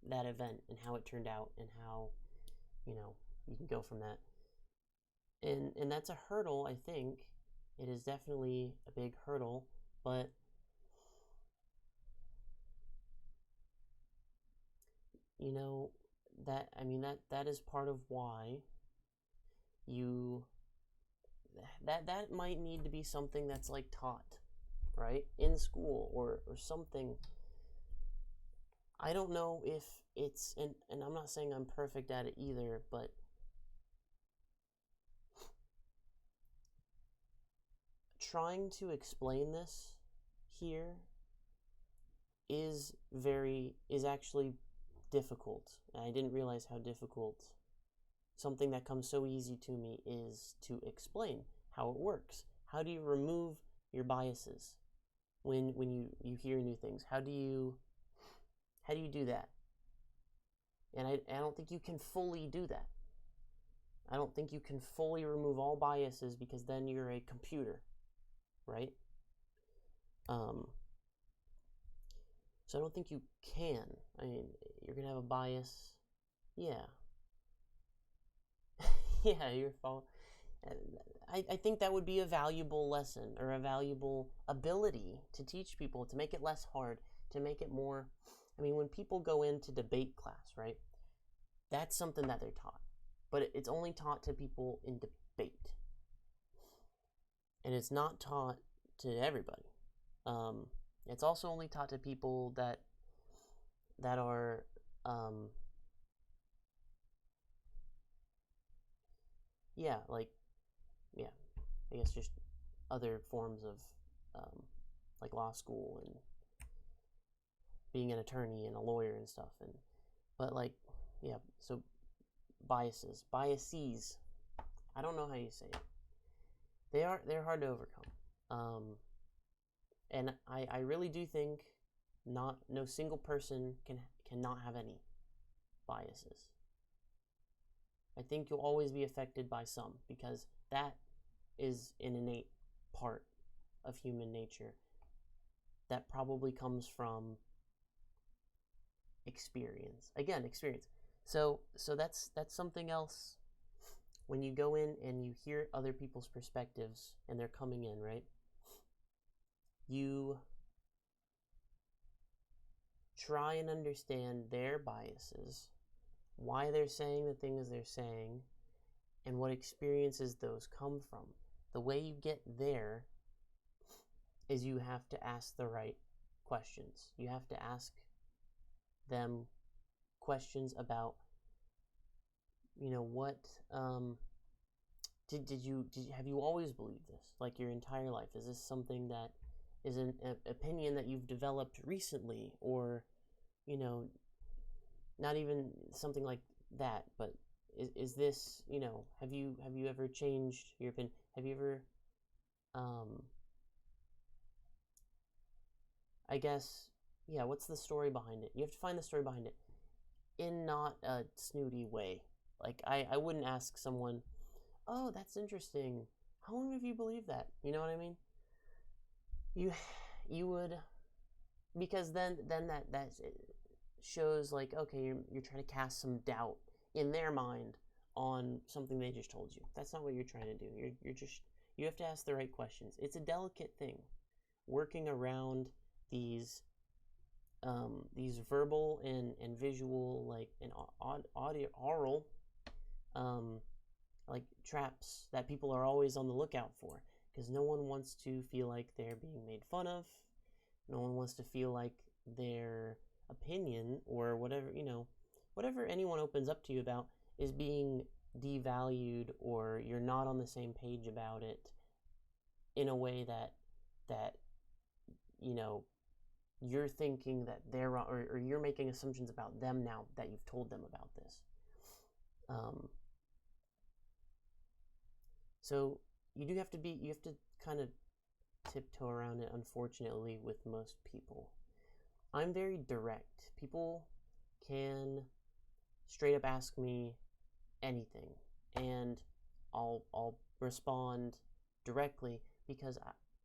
that event and how it turned out, and how, you know, you can go from that. And that's a hurdle, I think. It is definitely a big hurdle, but you know, that is part of why you that might need to be something that's like taught, right, in school, or something. I don't know if it's, and I'm not saying I'm perfect at it either, but trying to explain this here is actually difficult. And I didn't realize how difficult something that comes so easy to me is to explain how it works. How do you remove your biases when you hear new things? How do you do that? And I don't think you can fully do that. I don't think you can fully remove all biases, because then you're a computer, right? So I don't think you can. I mean, you're gonna have a bias. Yeah. Yeah, your fault. I think that would be a valuable lesson, or a valuable ability to teach people, to make it less hard, to make it more. I mean, when people go into debate class, right, that's something that they're taught, but it's only taught to people in debate, and it's not taught to everybody. It's also only taught to people that are, yeah, like, yeah, I guess just other forms of like law school and being an attorney and a lawyer and stuff. And but like, yeah, so biases. I don't know how you say it. They're hard to overcome. And I really do think no single person cannot have any biases. I think you'll always be affected by some, because that is an innate part of human nature that probably comes from experience. Again, experience. So that's something else. When you go in and you hear other people's perspectives and they're coming in, right? You try and understand their biases, why they're saying the things they're saying, and what experiences those come from. The way you get there is you have to ask the right questions. You have to ask them questions about, what have you always believed this, like your entire life? Is this something that is an opinion that you've developed recently, or not even something like that, but is this, have you ever changed your opinion? Have you ever I guess, yeah, what's the story behind it? You have to find the story behind it in not a snooty way. Like, I wouldn't ask someone, oh, that's interesting, how long have you believed that? You know what I mean? You would, because then that shows, like, okay, you're trying to cast some doubt in their mind on something they just told you. That's not what you're trying to do. You have to ask the right questions. It's a delicate thing, working around these verbal and visual, like, and oral like traps that people are always on the lookout for, because no one wants to feel like they're being made fun of. No one wants to feel like their opinion or whatever anyone opens up to you about is being devalued, or you're not on the same page about it in a way that you're thinking that they're wrong, or you're making assumptions about them now that you've told them about this. So you have to kind of tiptoe around it, unfortunately, with most people. I'm very direct. People can straight up ask me anything, and I'll respond directly, because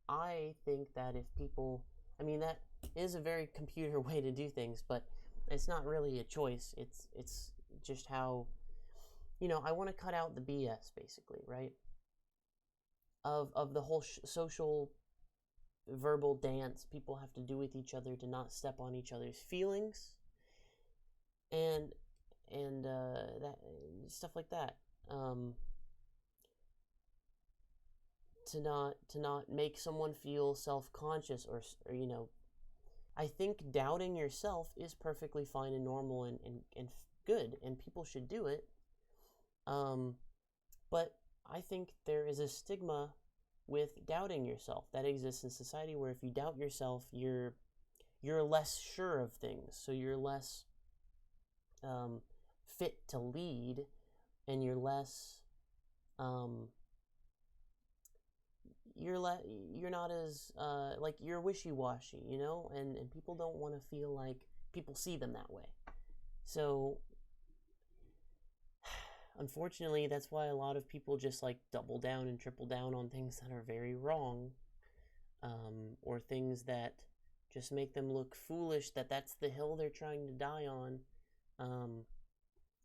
I think that if people, that is a very computer way to do things, but it's not really a choice. It's just how, I want to cut out the BS, basically, right? Of the whole social verbal dance people have to do with each other to not step on each other's feelings, and that stuff like that. To not make someone feel self-conscious, or I think doubting yourself is perfectly fine and normal and good, and people should do it. But I think there is a stigma with doubting yourself that exists in society, where if you doubt yourself, you're less sure of things, so you're less fit to lead, and you're less you're not as like, you're wishy-washy, and people don't want to feel like people see them that way. So unfortunately, that's why a lot of people just, like, double down and triple down on things that are very wrong, or things that just make them look foolish, that's the hill they're trying to die on,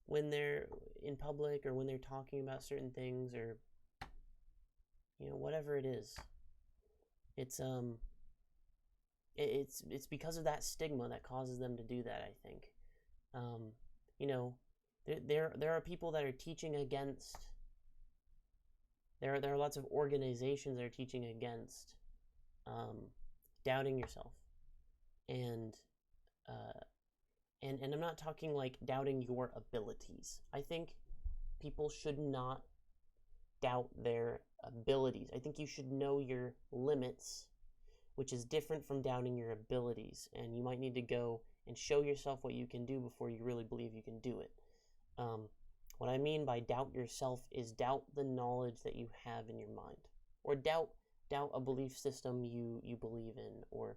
when they're in public, or when they're talking about certain things, or whatever it is. It's because of that stigma that causes them to do that, I think. There are people that are teaching against, there are lots of organizations that are teaching against doubting yourself, and I'm not talking like doubting your abilities. I think people should not doubt their abilities. I think you should know your limits which is different from doubting your abilities. And you might need to go and show yourself what you can do before you really believe you can do it. What I mean by doubt yourself is doubt the knowledge that you have in your mind, or doubt a belief system you believe in, or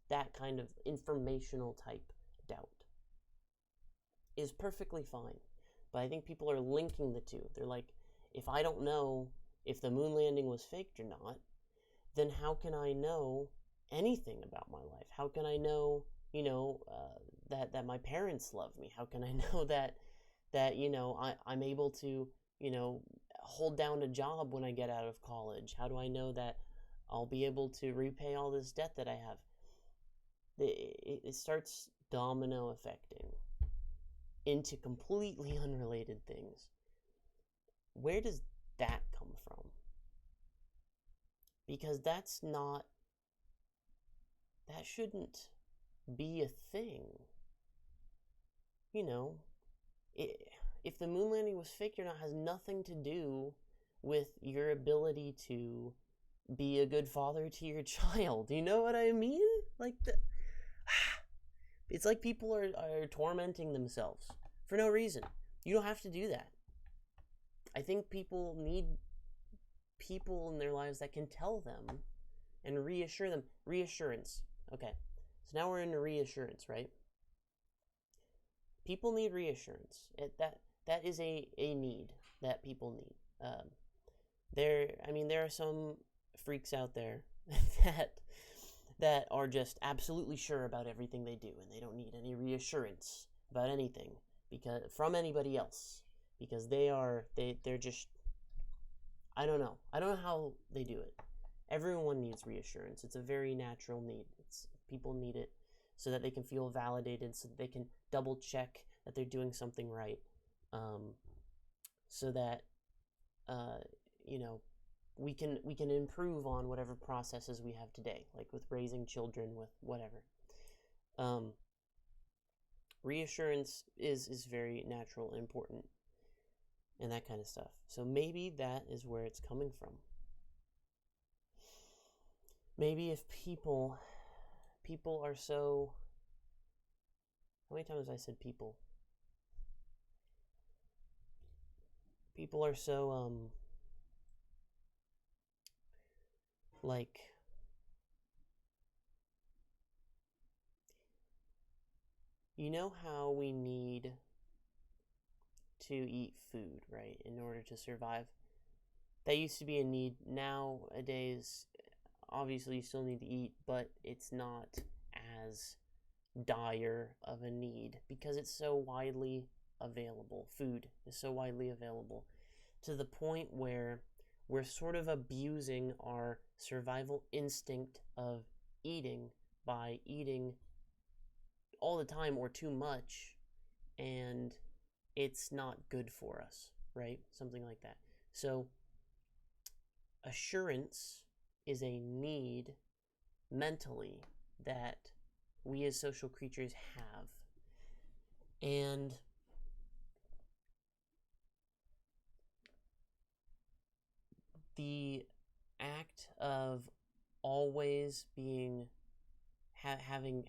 that kind of informational type doubt is perfectly fine. But I think people are linking the two. They're like, if I don't know if the moon landing was faked or not, then how can I know anything about my life? How can I know, that my parents love me? How can I know that I'm able to, hold down a job when I get out of college? How do I know that I'll be able to repay all this debt that I have? It starts domino affecting into completely unrelated things. Where does that come from? Because that shouldn't be a thing. If the moon landing was fake or not has nothing to do with your ability to be a good father to your child. You know what I mean? It's like people are tormenting themselves for no reason. You don't have to do that. I think people need people in their lives that can tell them and reassure them. Reassurance. Okay, so now we're into reassurance, right? People need reassurance. That is a need that people need. There are some freaks out there that are just absolutely sure about everything they do, and they don't need any reassurance about anything from anybody else, because they're just, I don't know how they do it. Everyone needs reassurance. It's a very natural need. People need it so that they can feel validated, so that they can double check that they're doing something right, so that we can improve on whatever processes we have today, like with raising children, with whatever. Reassurance is very natural and important, and that kind of stuff. So maybe that is where it's coming from. Maybe if people are so... How many times have I said people? People are so, you know how we need to eat food, right, in order to survive? That used to be a need. Nowadays, obviously you still need to eat, but it's not as dire of a need because it's so widely available. Food is so widely available to the point where we're sort of abusing our survival instinct of eating by eating all the time or too much, and it's not good for us, right? Something like that. So assurance is a need mentally that we as social creatures have. And the act of always being having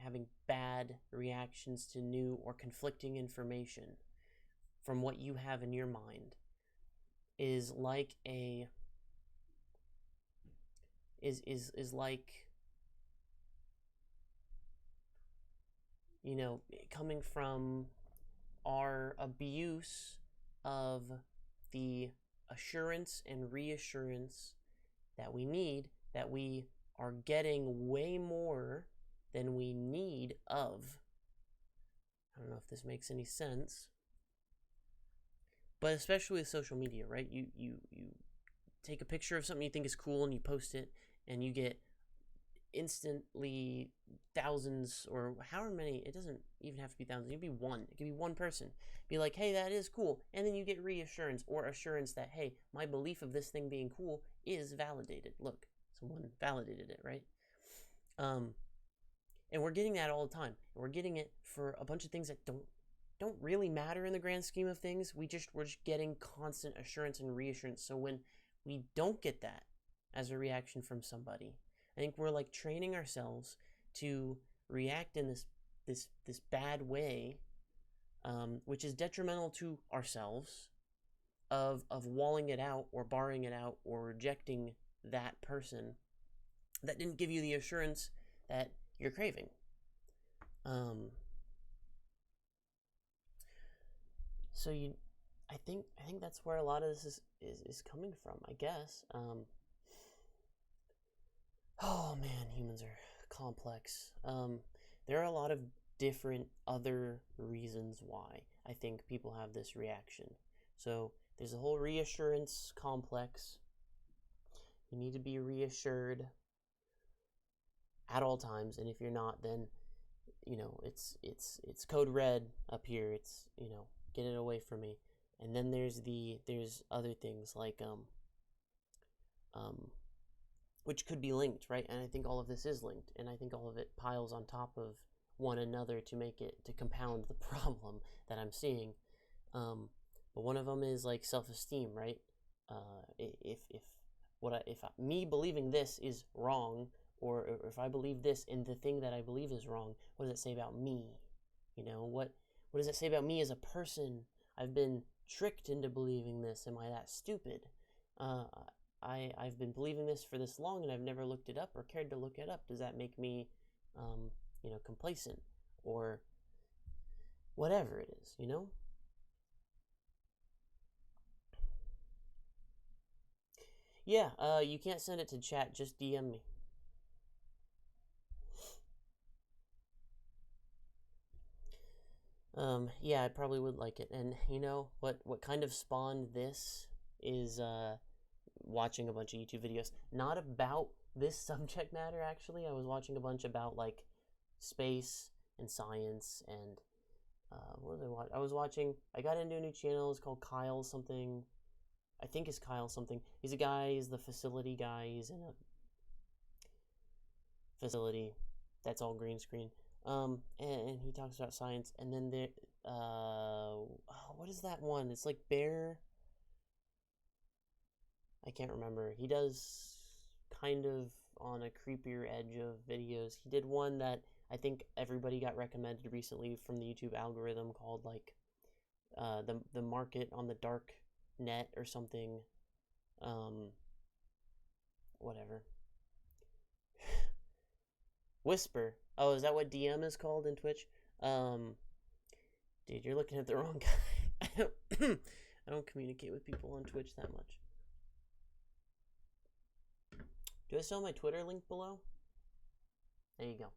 bad reactions to new or conflicting information from what you have in your mind is like coming from our abuse of the assurance and reassurance that we need, that we are getting way more than we need of. I don't know if this makes any sense, but especially with social media, right? You take a picture of something you think is cool and you post it, and you get instantly thousands, or however many. It doesn't even have to be thousands. It could be one. It could be one person. Be like, hey, that is cool. And then you get reassurance or assurance that, hey, my belief of this thing being cool is validated. Look, someone validated it, right? And we're getting that all the time. And we're getting it for a bunch of things that don't really matter in the grand scheme of things. We're just getting constant assurance and reassurance. So when we don't get that as a reaction from somebody, I think we're like training ourselves to react in this bad way, which is detrimental to ourselves, of walling it out or barring it out or rejecting that person that didn't give you the assurance that you're craving. So I think that's where a lot of this is coming from, I guess. Oh man, humans are complex. There are a lot of different other reasons why I think people have this reaction. So there's a whole reassurance complex. You need to be reassured at all times, and if you're not, then it's code red up here. It's get it away from me. And then there's other things like which could be linked, right? And I think all of this is linked, and I think all of it piles on top of one another to compound the problem that I'm seeing. But one of them is like self-esteem, right? If me believing this is wrong, or if I believe this and the thing that I believe is wrong, what does it say about me? What does it say about me as a person? I've been tricked into believing this. Am I that stupid? I've been believing this for this long and I've never looked it up or cared to look it up. Does that make me, complacent or whatever it is, Yeah, you can't send it to chat, just DM me. Yeah, I probably would like it. And what kind of spawned this is watching a bunch of YouTube videos, not about this subject matter actually. I was watching a bunch about like space and science and what was I watching? I got into a new channel. It's called Kyle something. I think it's Kyle something. He's a guy, he's the facility guy. He's in a facility that's all green screen. And he talks about science. And then there, what is that one? It's like Bear. I can't remember. He does kind of on a creepier edge of videos. He did one that I think everybody got recommended recently from the YouTube algorithm called like the market on the dark net or something. Whatever. Whisper. Oh, is that what DM is called in Twitch? Dude, you're looking at the wrong guy. I don't communicate with people on Twitch that much. Do I still have my Twitter link below? There you go.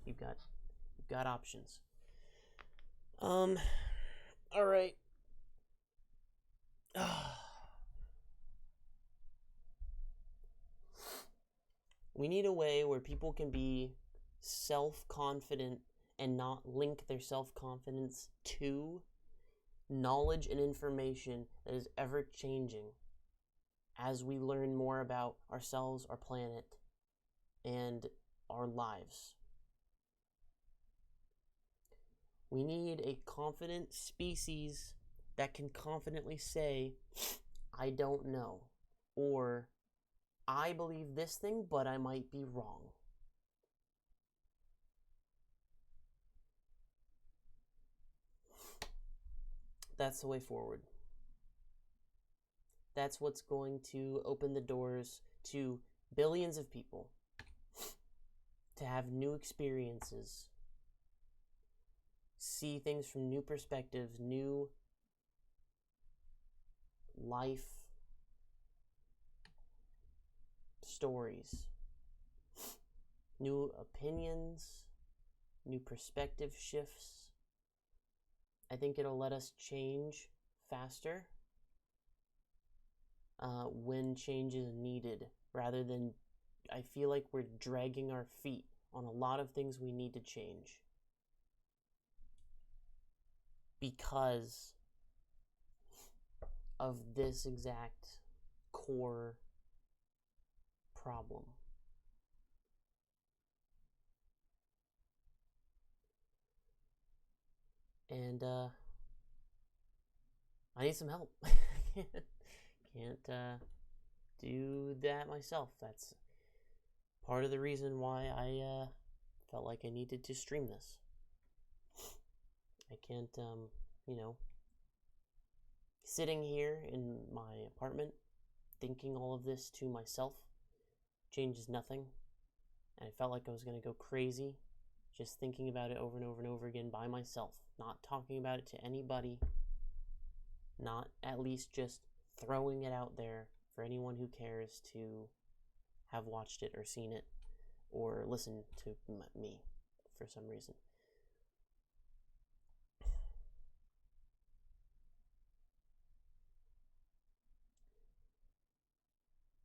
You've got options. All right. We need a way where people can be self-confident and not link their self-confidence to knowledge and information that is ever changing as we learn more about ourselves, our planet, and our lives. We need a confident species that can confidently say, I don't know, or I believe this thing, but I might be wrong. That's the way forward. That's what's going to open the doors to billions of people to have new experiences, see things from new perspectives, new life stories, new opinions, new perspective shifts. I think it'll let us change faster when change is needed, rather than I feel like we're dragging our feet on a lot of things we need to change because of this exact core problem. And I need some help. Can't do that myself. part of the reason why I felt like I needed to stream this. I can't, sitting here in my apartment thinking all of this to myself changes nothing. And I felt like I was going to go crazy just thinking about it over and over and over again by myself, not talking about it to anybody, not at least just throwing it out there for anyone who cares to have watched it or seen it or listened to me for some reason.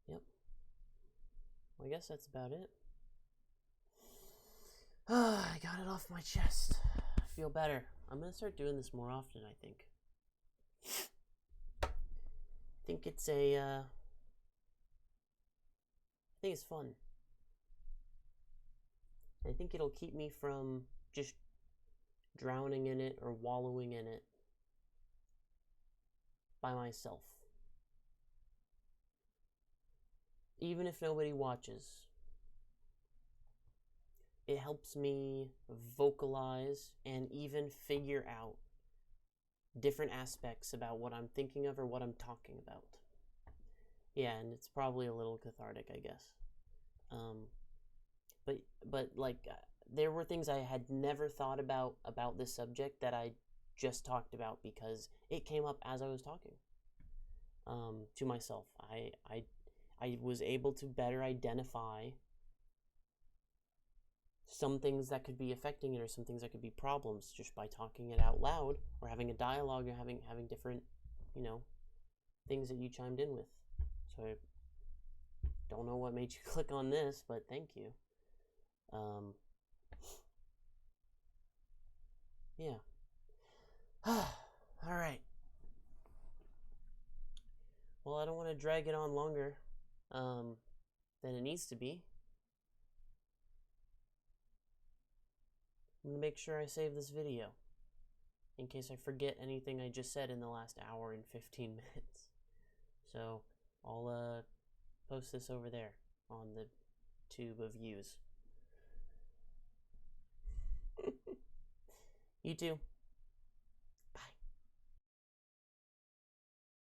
Yep. Well, I guess that's about it. I got it off my chest. I feel better. I'm going to start doing this more often, I think. I think it's I think it's fun. I think it'll keep me from just drowning in it or wallowing in it by myself. Even if nobody watches, it helps me vocalize and even figure out different aspects about what I'm thinking of or what I'm talking about. Yeah, and it's probably a little cathartic, I guess. But like, there were things I had never thought about this subject that I just talked about because it came up as I was talking to myself. I was able to better identify some things that could be affecting it or some things that could be problems just by talking it out loud or having a dialogue or having different, things that you chimed in with. So I don't know what made you click on this, but thank you. Yeah. All right. Well, I don't want to drag it on longer than it needs to be. I'm going to make sure I save this video in case I forget anything I just said in the last hour and 15 minutes. So I'll post this over there on the tube of views. You too.